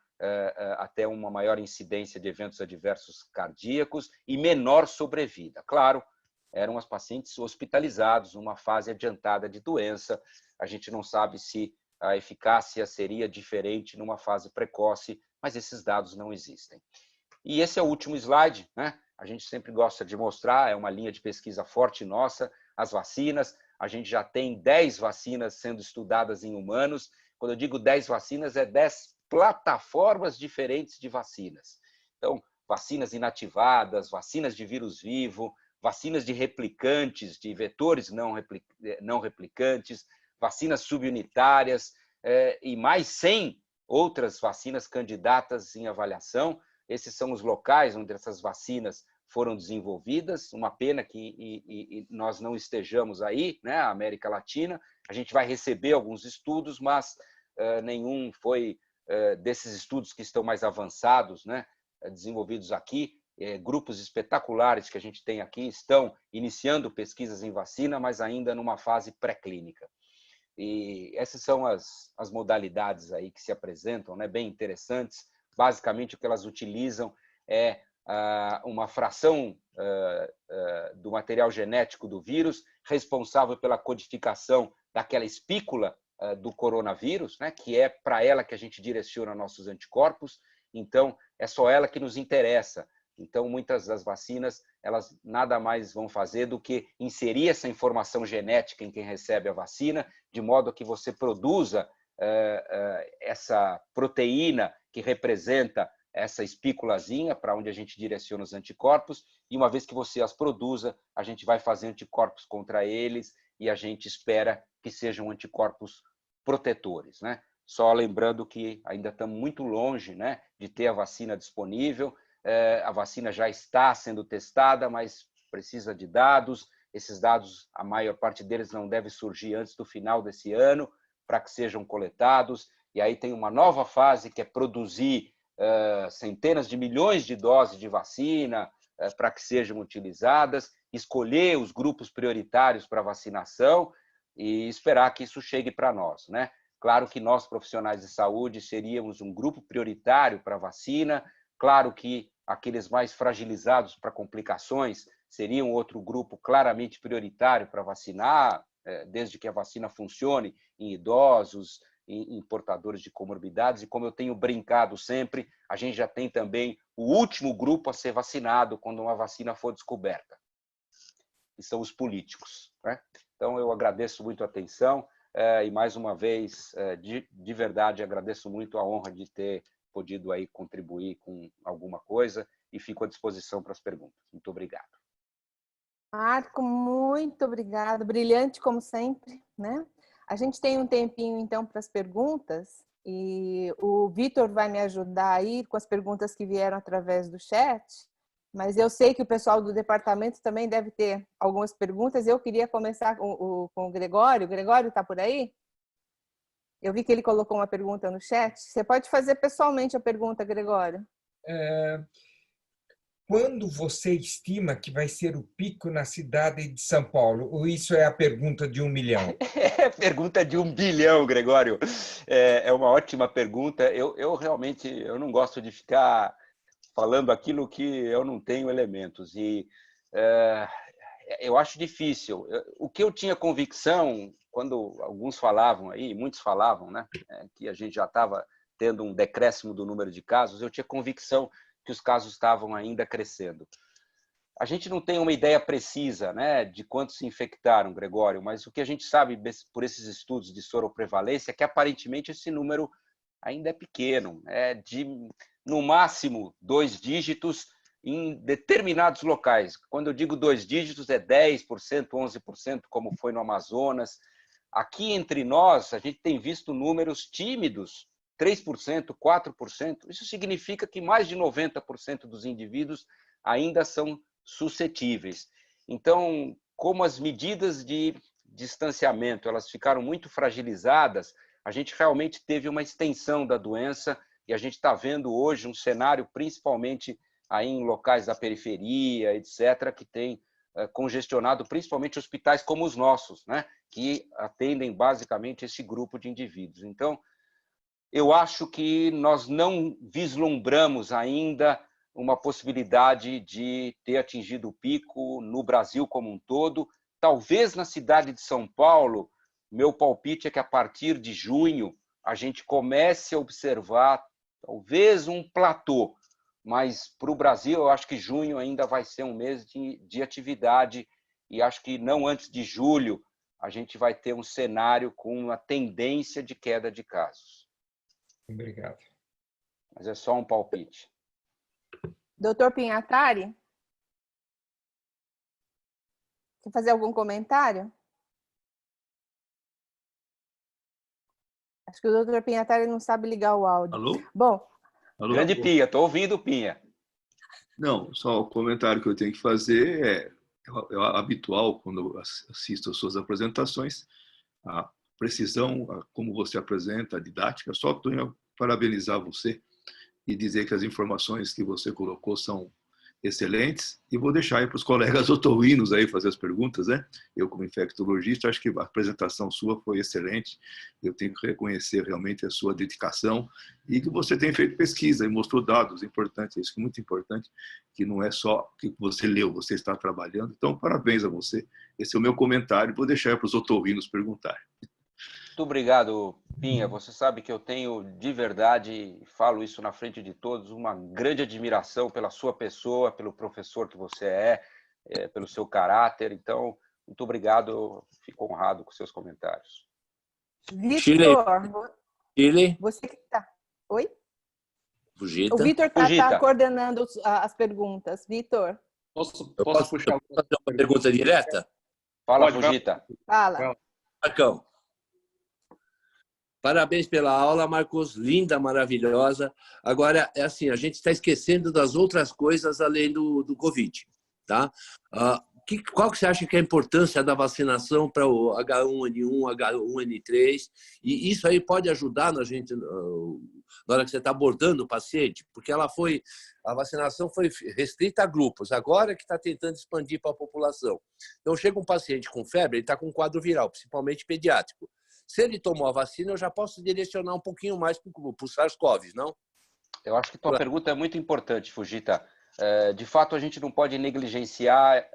até uma maior incidência de eventos adversos cardíacos e menor sobrevida. Claro, eram os pacientes hospitalizados, numa fase adiantada de doença. A gente não sabe se a eficácia seria diferente numa fase precoce, mas esses dados não existem. E esse é o último slide, né? A gente sempre gosta de mostrar, é uma linha de pesquisa forte nossa, as vacinas. A gente já tem 10 vacinas sendo estudadas em humanos. Quando eu digo 10 vacinas, é 10 plataformas diferentes de vacinas. Então, vacinas inativadas, vacinas de vírus vivo, vacinas de replicantes, de vetores não replicantes, vacinas subunitárias e mais 100 outras vacinas candidatas em avaliação. Esses são os locais onde essas vacinas foram desenvolvidas. Uma pena que nós não estejamos aí, né, a América Latina. A gente vai receber alguns estudos, mas nenhum foi desses estudos que estão mais avançados, né, desenvolvidos aqui. Grupos espetaculares que a gente tem aqui estão iniciando pesquisas em vacina, mas ainda numa fase pré-clínica. E essas são as modalidades aí que se apresentam, né, bem interessantes. Basicamente, o que elas utilizam é uma fração do material genético do vírus responsável pela codificação daquela espícula do coronavírus, né, que é para ela que a gente direciona nossos anticorpos. Então, é só ela que nos interessa. Então, muitas das vacinas, elas nada mais vão fazer do que inserir essa informação genética em quem recebe a vacina, de modo que você produza essa proteína que representa essa espículazinha para onde a gente direciona os anticorpos, e uma vez que você as produza, a gente vai fazer anticorpos contra eles e a gente espera que sejam anticorpos protetores, né? Só lembrando que ainda estamos muito longe, né, de ter a vacina disponível. A vacina já está sendo testada, mas precisa de dados. Esses dados, a maior parte deles não deve surgir antes do final desse ano, para que sejam coletados. E aí tem uma nova fase, que é produzir centenas de milhões de doses de vacina para que sejam utilizadas, escolher os grupos prioritários para vacinação e esperar que isso chegue para nós, né? Claro que nós, profissionais de saúde, seríamos um grupo prioritário para a vacina. Claro que aqueles mais fragilizados para complicações seriam outro grupo claramente prioritário para vacinar, desde que a vacina funcione em idosos, em portadores de comorbidades. E como eu tenho brincado sempre, a gente já tem também o último grupo a ser vacinado quando uma vacina for descoberta, que são os políticos, né? Então, eu agradeço muito a atenção e, mais uma vez, de verdade, agradeço muito a honra de ter podido aí contribuir com alguma coisa e fico à disposição para as perguntas. Muito obrigado. Marco, muito obrigado. Brilhante, como sempre, né? A gente tem um tempinho, então, para as perguntas e o Vitor vai me ajudar aí com as perguntas que vieram através do chat, mas eu sei que o pessoal do departamento também deve ter algumas perguntas. Eu queria começar com o Gregório. O Gregório está por aí? Eu vi que ele colocou uma pergunta no chat. Você pode fazer pessoalmente a pergunta, Gregório. Quando você estima que vai ser o pico na cidade de São Paulo? Ou isso é a pergunta de 1 milhão? É pergunta de 1 bilhão, Gregório. É uma ótima pergunta. Eu realmente não gosto de ficar falando aquilo que eu não tenho elementos. E eu acho difícil. O que eu tinha convicção, quando alguns falavam aí, muitos falavam, né, que a gente já estava tendo um decréscimo do número de casos, eu tinha convicção que os casos estavam ainda crescendo. A gente não tem uma ideia precisa, né, de quantos se infectaram, Gregório, mas o que a gente sabe por esses estudos de soroprevalência é que aparentemente esse número ainda é pequeno, no máximo 2 dígitos em determinados locais. Quando eu digo 2 dígitos, é 10%, 11%, como foi no Amazonas. Aqui entre nós, a gente tem visto números tímidos, 3%, 4%. Isso significa que mais de 90% dos indivíduos ainda são suscetíveis. Então, como as medidas de distanciamento elas ficaram muito fragilizadas, a gente realmente teve uma extensão da doença e a gente está vendo hoje um cenário, principalmente aí em locais da periferia, etc., que tem congestionado principalmente hospitais como os nossos, né, que atendem basicamente esse grupo de indivíduos. Então, eu acho que nós não vislumbramos ainda uma possibilidade de ter atingido o pico no Brasil como um todo. Talvez na cidade de São Paulo, meu palpite é que a partir de junho a gente comece a observar talvez um platô, mas para o Brasil eu acho que junho ainda vai ser um mês de atividade e acho que não antes de julho a gente vai ter um cenário com uma tendência de queda de casos. Obrigado. Mas é só um palpite. Doutor Pinhatari? Quer fazer algum comentário? Acho que o doutor Pinhatari não sabe ligar o áudio. Alô? Bom. Alô? Grande Pinha, estou ouvindo, Pinha. Não, só o comentário que eu tenho que fazer é habitual quando eu assisto às suas apresentações, a precisão, como você apresenta, a didática. Só tenho a parabenizar você e dizer que as informações que você colocou são excelentes e vou deixar aí para os colegas otorrinos aí fazer as perguntas, né? Eu, como infectologista, acho que a apresentação sua foi excelente. Eu tenho que reconhecer realmente a sua dedicação e que você tem feito pesquisa e mostrou dados importantes, isso é muito importante, que não é só que você leu, você está trabalhando. Então, parabéns a você. Esse é o meu comentário. Vou deixar para os otorrinos perguntarem. Muito obrigado, Pinha. Você sabe que eu tenho, de verdade, falo isso na frente de todos, uma grande admiração pela sua pessoa, pelo professor que você pelo seu caráter. Então, muito obrigado. Eu fico honrado com seus comentários. Vitor, Chile. Você que está... Oi? Fugita. O Vitor está coordenando as perguntas. Vitor. Posso puxar uma pergunta direta? Fala, Fugita. Fala. Marcão. Parabéns pela aula, Marcos. Linda, maravilhosa. Agora, é assim, a gente está esquecendo das outras coisas além do Covid. Tá? Qual que você acha que é a importância da vacinação para o H1N1, H1N3? E isso aí pode ajudar na gente, na hora que você está abordando o paciente? Porque a vacinação foi restrita a grupos, agora que está tentando expandir para a população. Então, chega um paciente com febre, ele está com um quadro viral, principalmente pediátrico. Se ele tomou a vacina, eu já posso direcionar um pouquinho mais para o SARS-CoV, não? Eu acho que tua pergunta é muito importante, Fujita. De fato, a gente não pode negligenciar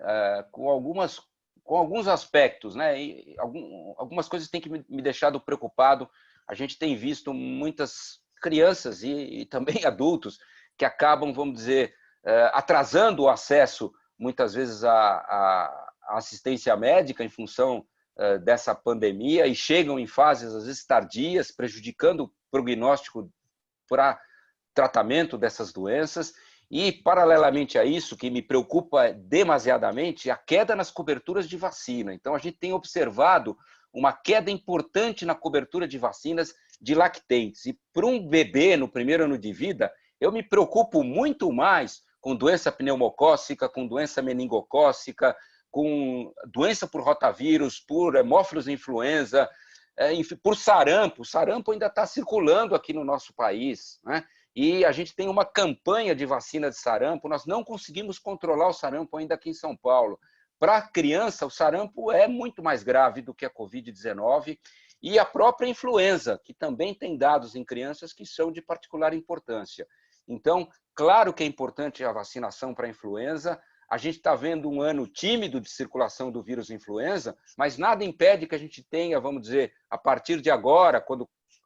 com alguns aspectos, né? E algumas coisas têm que me deixado preocupado. A gente tem visto muitas crianças e também adultos que acabam, vamos dizer, atrasando o acesso, muitas vezes, à assistência médica em função dessa pandemia e chegam em fases, às vezes, tardias, prejudicando o prognóstico para tratamento dessas doenças. E, paralelamente a isso, que me preocupa demasiadamente, a queda nas coberturas de vacina. Então, a gente tem observado uma queda importante na cobertura de vacinas de lactentes. E para um bebê no primeiro ano de vida, eu me preocupo muito mais com doença pneumocócica, com doença meningocócica, com doença por rotavírus, por hemófilos influenza, por sarampo. O sarampo ainda está circulando aqui no nosso país, né? E a gente tem uma campanha de vacina de sarampo, nós não conseguimos controlar o sarampo ainda aqui em São Paulo. Para a criança, o sarampo é muito mais grave do que a Covid-19 e a própria influenza, que também tem dados em crianças que são de particular importância. Então, claro que é importante a vacinação para a influenza. A gente está vendo um ano tímido de circulação do vírus influenza, mas nada impede que a gente tenha, vamos dizer, a partir de agora,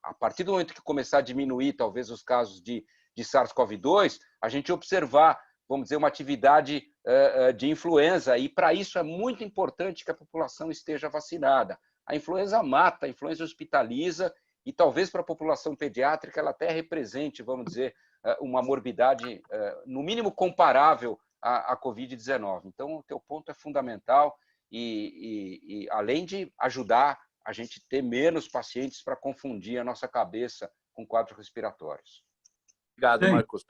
a partir do momento que começar a diminuir, talvez, os casos de SARS-CoV-2, a gente observar, vamos dizer, uma atividade de influenza. E, para isso, é muito importante que a população esteja vacinada. A influenza mata, a influenza hospitaliza, e talvez para a população pediátrica ela até represente, vamos dizer, uma morbidade, no mínimo, comparável à Covid-19. Então, o teu ponto é fundamental e além de ajudar a gente ter menos pacientes para confundir a nossa cabeça com quadros respiratórios. Obrigado, Marcos.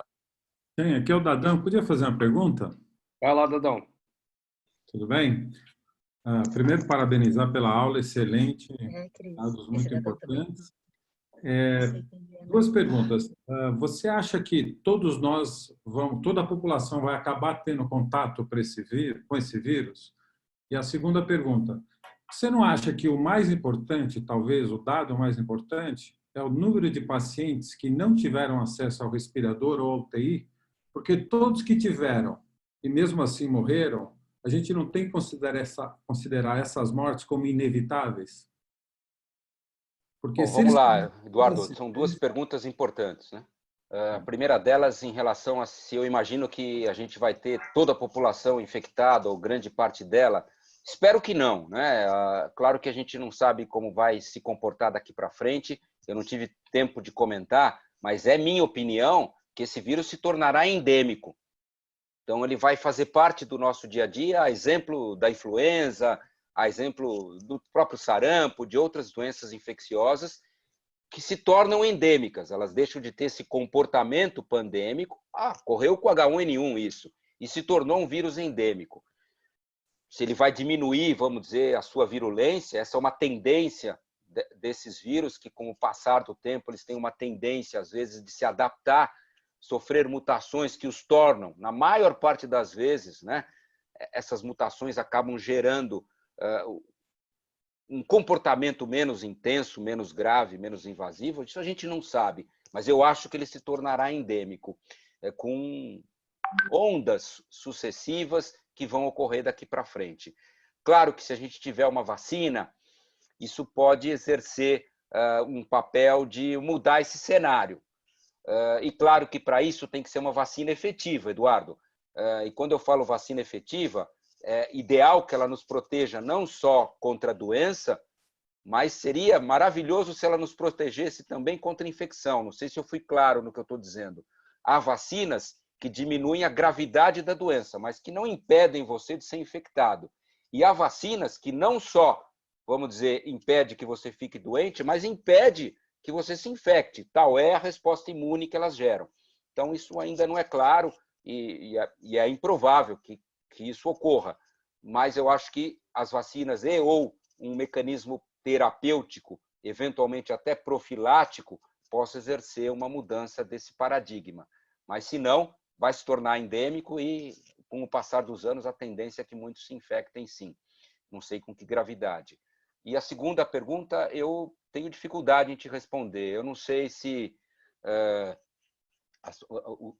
Aqui é o Dadão. Podia fazer uma pergunta? Vai lá, Dadão. Tudo bem? Primeiro, parabenizar pela aula, excelente, dados muito importantes. Duas perguntas. Você acha que todos nós toda a população vai acabar tendo contato com esse vírus? E a segunda pergunta, você não acha que o mais importante, talvez o dado mais importante, é o número de pacientes que não tiveram acesso ao respirador ou ao UTI? Porque todos que tiveram e mesmo assim morreram, a gente não tem que considerar essas mortes como inevitáveis? Porque vamos lá, Eduardo, são duas perguntas importantes, né? A primeira delas em relação a se eu imagino que a gente vai ter toda a população infectada ou grande parte dela. Espero que não, né? Claro que a gente não sabe como vai se comportar daqui para frente, eu não tive tempo de comentar, mas é minha opinião que esse vírus se tornará endêmico. Então, ele vai fazer parte do nosso dia a dia, a exemplo da influenza, a exemplo do próprio sarampo, de outras doenças infecciosas que se tornam endêmicas, elas deixam de ter esse comportamento pandêmico. Ocorreu com o H1N1 isso, e se tornou um vírus endêmico. Se ele vai diminuir, vamos dizer, a sua virulência, essa é uma tendência desses vírus que, com o passar do tempo, eles têm uma tendência, às vezes, de se adaptar, sofrer mutações que os tornam, na maior parte das vezes, né, essas mutações acabam gerando um comportamento menos intenso, menos grave, menos invasivo. Isso a gente não sabe, mas eu acho que ele se tornará endêmico, com ondas sucessivas que vão ocorrer daqui para frente. Claro que se a gente tiver uma vacina, isso pode exercer um papel de mudar esse cenário. E claro que para isso tem que ser uma vacina efetiva, Eduardo. E quando eu falo vacina efetiva, é ideal que ela nos proteja não só contra a doença, mas seria maravilhoso se ela nos protegesse também contra a infecção. Não sei se eu fui claro no que eu estou dizendo. Há vacinas que diminuem a gravidade da doença, mas que não impedem você de ser infectado. E há vacinas que não só, vamos dizer, impede que você fique doente, mas impede que você se infecte. Tal é a resposta imune que elas geram. Então, isso ainda não é claro e é improvável que isso ocorra. mas eu acho que as vacinas ou um mecanismo terapêutico, eventualmente até profilático, possa exercer uma mudança desse paradigma. Mas, se não, vai se tornar endêmico e, com o passar dos anos, a tendência é que muitos se infectem, sim. Não sei com que gravidade. E a segunda pergunta, eu tenho dificuldade em te responder. Eu não sei se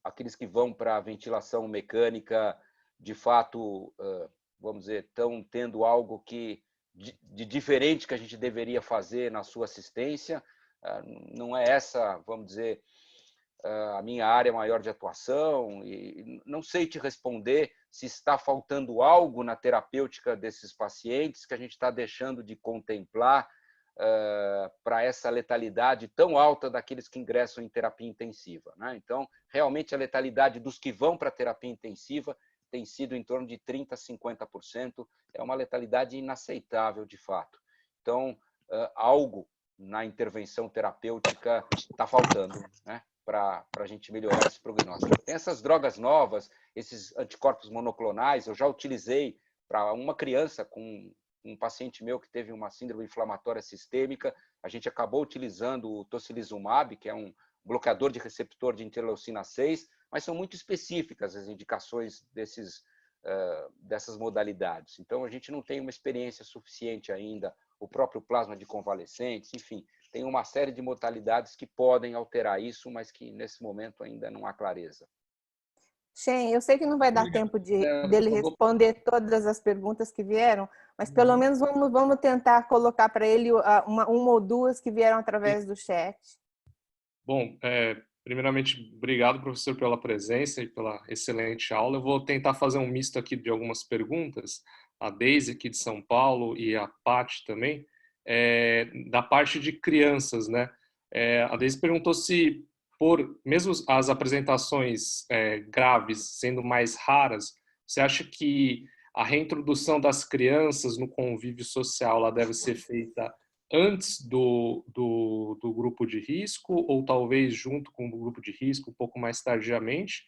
aqueles que vão para a ventilação mecânica, de fato, vamos dizer, estão tendo algo de diferente que a gente deveria fazer na sua assistência. Não é essa, vamos dizer, a minha área maior de atuação, e não sei te responder se está faltando algo na terapêutica desses pacientes que a gente está deixando de contemplar para essa letalidade tão alta daqueles que ingressam em terapia intensiva, né? Então, realmente, a letalidade dos que vão para a terapia intensiva tem sido em torno de 30% a 50%, é uma letalidade inaceitável, de fato. Então, algo na intervenção terapêutica está faltando, né, para a gente melhorar esse prognóstico. Tem essas drogas novas, esses anticorpos monoclonais, eu já utilizei para uma criança com um paciente meu que teve uma síndrome inflamatória sistêmica, a gente acabou utilizando o tocilizumab, que é um bloqueador de receptor de interleucina 6, mas são muito específicas as indicações dessas modalidades. Então, a gente não tem uma experiência suficiente ainda, o próprio plasma de convalescentes, enfim, tem uma série de modalidades que podem alterar isso, mas que, nesse momento, ainda não há clareza. Shen, eu sei que não vai dar tempo dele responder todas as perguntas que vieram, mas pelo menos vamos tentar colocar para ele uma ou duas que vieram através do chat. Bom, primeiramente, obrigado, professor, pela presença e pela excelente aula. Eu vou tentar fazer um misto aqui de algumas perguntas, a Deise aqui de São Paulo e a Paty também, da parte de crianças, né? A Deise perguntou se, mesmo as apresentações graves sendo mais raras, você acha que a reintrodução das crianças no convívio social ela deve ser feita antes do grupo de risco ou talvez junto com o grupo de risco, um pouco mais tardiamente?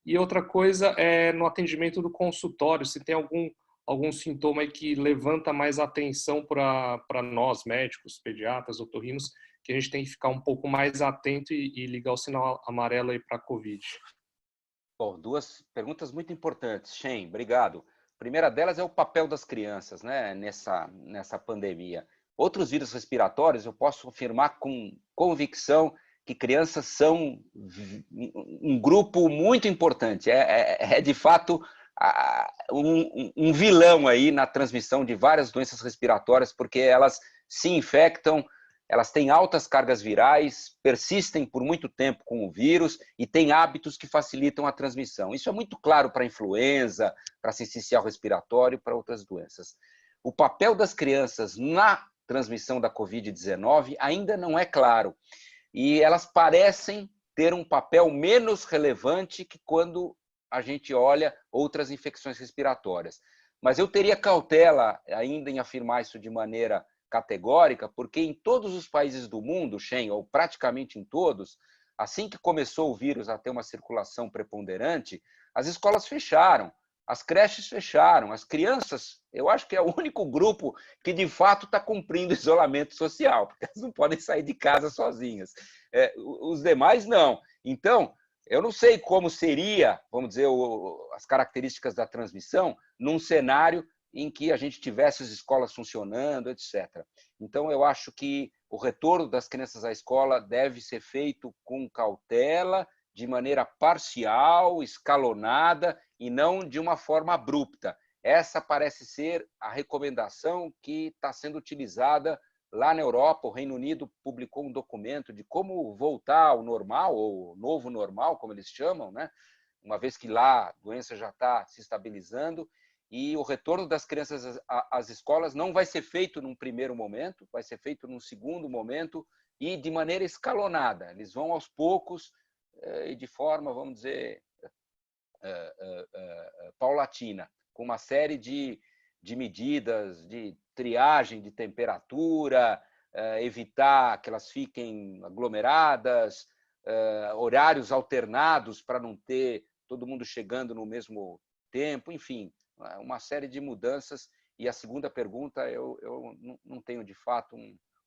E outra coisa é no atendimento do consultório, se tem algum sintoma aí que levanta mais atenção para nós, médicos, pediatras, otorrinos, que a gente tem que ficar um pouco mais atento e ligar o sinal amarelo aí para a COVID. Bom, duas perguntas muito importantes, Shen, obrigado. A primeira delas é o papel das crianças, né, nessa pandemia. Outros vírus respiratórios, eu posso afirmar com convicção que crianças são um grupo muito importante. De fato, um vilão aí na transmissão de várias doenças respiratórias, porque elas se infectam, elas têm altas cargas virais, persistem por muito tempo com o vírus e têm hábitos que facilitam a transmissão. Isso é muito claro para a influenza, para a sincicial respiratório e para outras doenças. O papel das crianças na transmissão da Covid-19 ainda não é claro. E elas parecem ter um papel menos relevante que quando a gente olha outras infecções respiratórias. Mas eu teria cautela ainda em afirmar isso de maneira categórica, porque em todos os países do mundo, Shen, ou praticamente em todos, assim que começou o vírus a ter uma circulação preponderante, as escolas fecharam, as creches fecharam, as crianças, eu acho que é o único grupo que de fato está cumprindo isolamento social, porque elas não podem sair de casa sozinhas. Os demais não. Então, eu não sei como seria, vamos dizer, as características da transmissão num cenário em que a gente tivesse as escolas funcionando, etc. Então, eu acho que o retorno das crianças à escola deve ser feito com cautela, de maneira parcial, escalonada e não de uma forma abrupta. Essa parece ser a recomendação que está sendo utilizada lá na Europa. O Reino Unido publicou um documento de como voltar ao normal, ou novo normal, como eles chamam, né? Uma vez que lá a doença já está se estabilizando. E o retorno das crianças às escolas não vai ser feito num primeiro momento, vai ser feito num segundo momento e de maneira escalonada. Eles vão aos poucos e de forma, vamos dizer, paulatina, com uma série de medidas de triagem de temperatura, evitar que elas fiquem aglomeradas, horários alternados para não ter todo mundo chegando no mesmo tempo, enfim, uma série de mudanças. E a segunda pergunta, eu não tenho, de fato,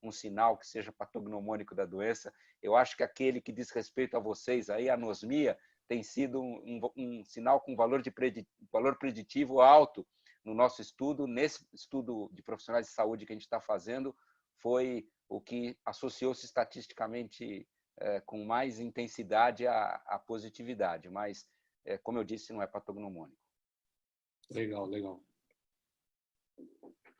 um sinal que seja patognomônico da doença. Eu acho que aquele que diz respeito a vocês, aí, a anosmia, tem sido um sinal com valor preditivo alto no nosso estudo. Nesse estudo de profissionais de saúde que a gente está fazendo, foi o que associou-se estatisticamente com mais intensidade à positividade. Mas, como eu disse, não é patognomônico. Legal, legal.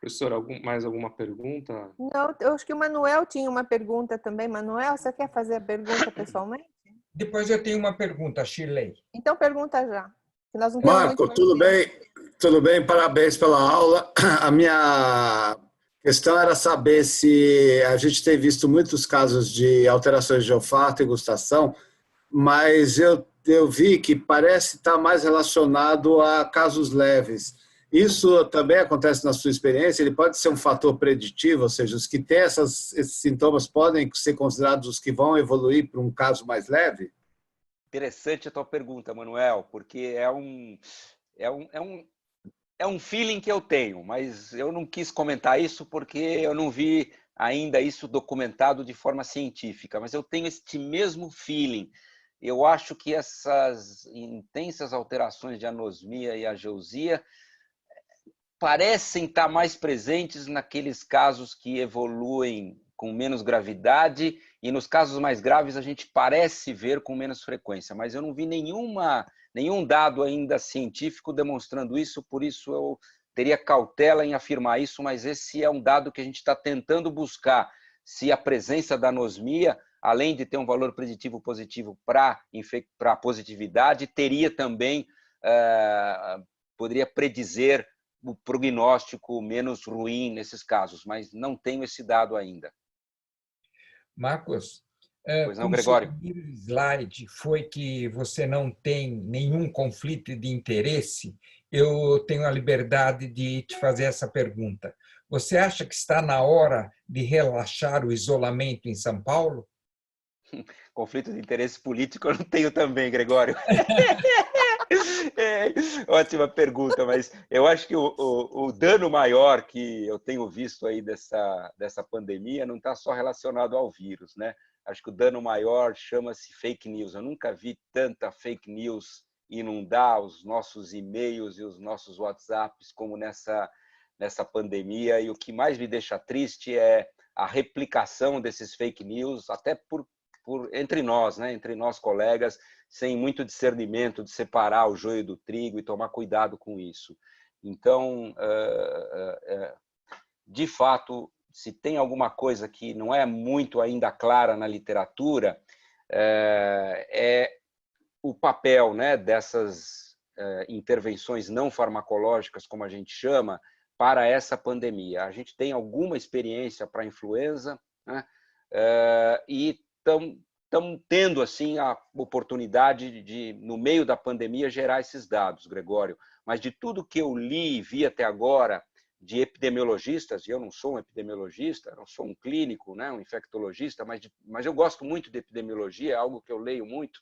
Professor, mais alguma pergunta? Não, eu acho que o Manuel tinha uma pergunta também. Manuel, você quer fazer a pergunta pessoalmente? Depois eu tenho uma pergunta, Shirley. Então pergunta já. Que nós não temos Marco, muito tudo tempo. bem? Tudo bem, parabéns pela aula. A minha questão era saber se a gente tem visto muitos casos de alterações de olfato e gustação, mas eu vi que parece estar mais relacionado a casos leves. Isso também acontece na sua experiência? Ele pode ser um fator preditivo, ou seja, os que têm esses sintomas podem ser considerados os que vão evoluir para um caso mais leve? Interessante a tua pergunta, Manuel, porque é um feeling que eu tenho, mas eu não quis comentar isso porque eu não vi ainda isso documentado de forma científica, mas eu tenho este mesmo feeling. Eu acho que essas intensas alterações de anosmia e ageusia parecem estar mais presentes naqueles casos que evoluem com menos gravidade, e nos casos mais graves a gente parece ver com menos frequência, mas eu não vi nenhum dado ainda científico demonstrando isso, por isso eu teria cautela em afirmar isso, mas esse é um dado que a gente está tentando buscar, se a presença da anosmia, além de ter um valor preditivo positivo para a positividade, teria também, poderia predizer o prognóstico menos ruim nesses casos, mas não tenho esse dado ainda. Marcos, pois não, Gregório? O primeiro slide foi que você não tem nenhum conflito de interesse. Eu tenho a liberdade de te fazer essa pergunta. Você acha que está na hora de relaxar o isolamento em São Paulo? Conflito de interesse político eu não tenho também, Gregório. Ótima pergunta, mas eu acho que o dano maior que eu tenho visto aí dessa pandemia não está só relacionado ao vírus, né? Acho que o dano maior chama-se fake news. Eu nunca vi tanta fake news inundar os nossos e-mails e os nossos WhatsApps como nessa pandemia, e o que mais me deixa triste é a replicação desses fake news, até entre nós, né? Entre nós colegas, sem muito discernimento de separar o joio do trigo e tomar cuidado com isso. Então, de fato, se tem alguma coisa que não é muito ainda clara na literatura, é o papel, né, dessas intervenções não farmacológicas, como a gente chama, para essa pandemia. A gente tem alguma experiência para a influenza, né, e estamos tendo assim a oportunidade de, no meio da pandemia, gerar esses dados, Gregório. Mas de tudo que eu li e vi até agora de epidemiologistas, e eu não sou um epidemiologista, não sou um clínico, né, um infectologista, mas eu gosto muito de epidemiologia, é algo que eu leio muito.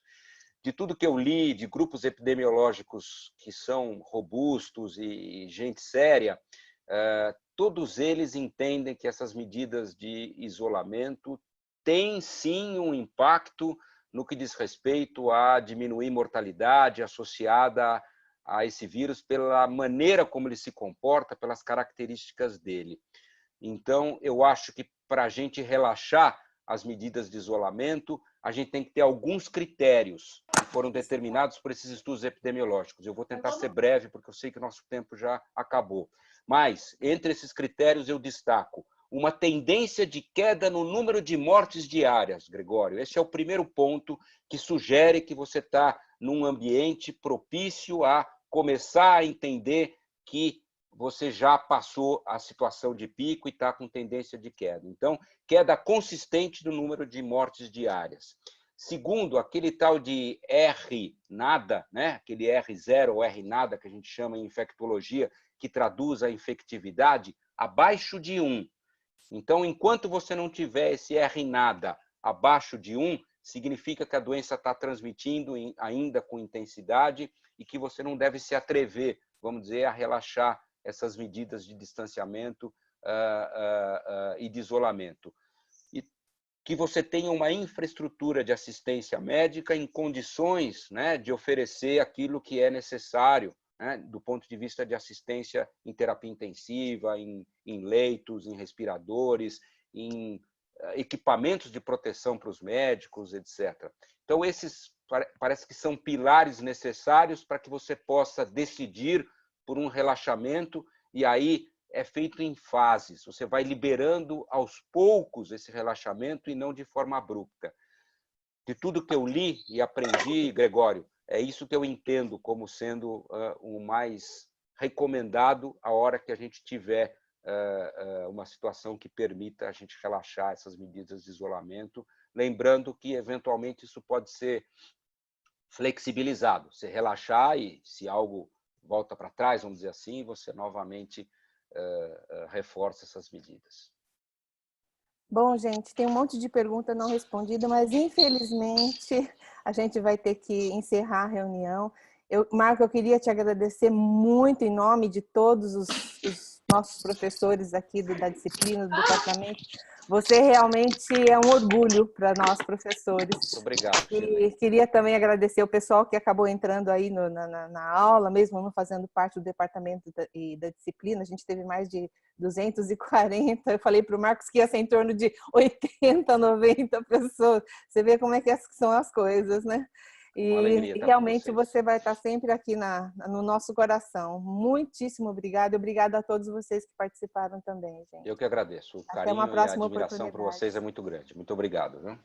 De tudo que eu li de grupos epidemiológicos que são robustos e gente séria, todos eles entendem que essas medidas de isolamento têm sim um impacto no que diz respeito a diminuir mortalidade associada a esse vírus pela maneira como ele se comporta, pelas características dele. Então, eu acho que para a gente relaxar as medidas de isolamento, a gente tem que ter alguns critérios que foram determinados por esses estudos epidemiológicos. Eu vou tentar ser breve, porque eu sei que o nosso tempo já acabou. Mas, entre esses critérios, eu destaco uma tendência de queda no número de mortes diárias, Gregório. Esse é o primeiro ponto que sugere que você está num ambiente propício a começar a entender que você já passou a situação de pico e está com tendência de queda. Então, queda consistente do número de mortes diárias. Segundo, aquele tal de R nada, né? Aquele R0 ou R nada que a gente chama em infectologia, que traduz a infectividade, abaixo de 1. Então, enquanto você não tiver esse R nada abaixo de 1, significa que a doença está transmitindo ainda com intensidade e que você não deve se atrever vamos dizer, a relaxar essas medidas de distanciamento e de isolamento. E que você tenha uma infraestrutura de assistência médica em condições, né, de oferecer aquilo que é necessário, né, do ponto de vista de assistência em terapia intensiva, em leitos, em respiradores, em equipamentos de proteção para os médicos, etc. Então, esses parece que são pilares necessários para que você possa decidir por um relaxamento, e aí é feito em fases. Você vai liberando aos poucos esse relaxamento e não de forma abrupta. De tudo que eu li e aprendi, Gregório, é isso que eu entendo como sendo o mais recomendado a hora que a gente tiver uma situação que permita a gente relaxar essas medidas de isolamento, lembrando que, eventualmente, isso pode ser flexibilizado. Você relaxar e, se algo volta para trás, vamos dizer assim, você novamente reforça essas medidas. Bom, gente, tem um monte de pergunta não respondida, mas infelizmente a gente vai ter que encerrar a reunião. Marco, eu queria te agradecer muito em nome de todos os nossos professores aqui da disciplina, do departamento. Você realmente é um orgulho para nós, professores. Muito obrigado. E queria também agradecer o pessoal que acabou entrando aí na aula, mesmo não fazendo parte do departamento e da disciplina. A gente teve mais de 240. Eu falei para o Marcos que ia ser em torno de 80, 90 pessoas. Você vê como é que são as coisas, né? E realmente você vai estar sempre aqui no nosso coração. Muitíssimo obrigada. Obrigada a todos vocês que participaram também, gente. Eu que agradeço. O carinho e a admiração por vocês é muito grande. Muito obrigado. Viu?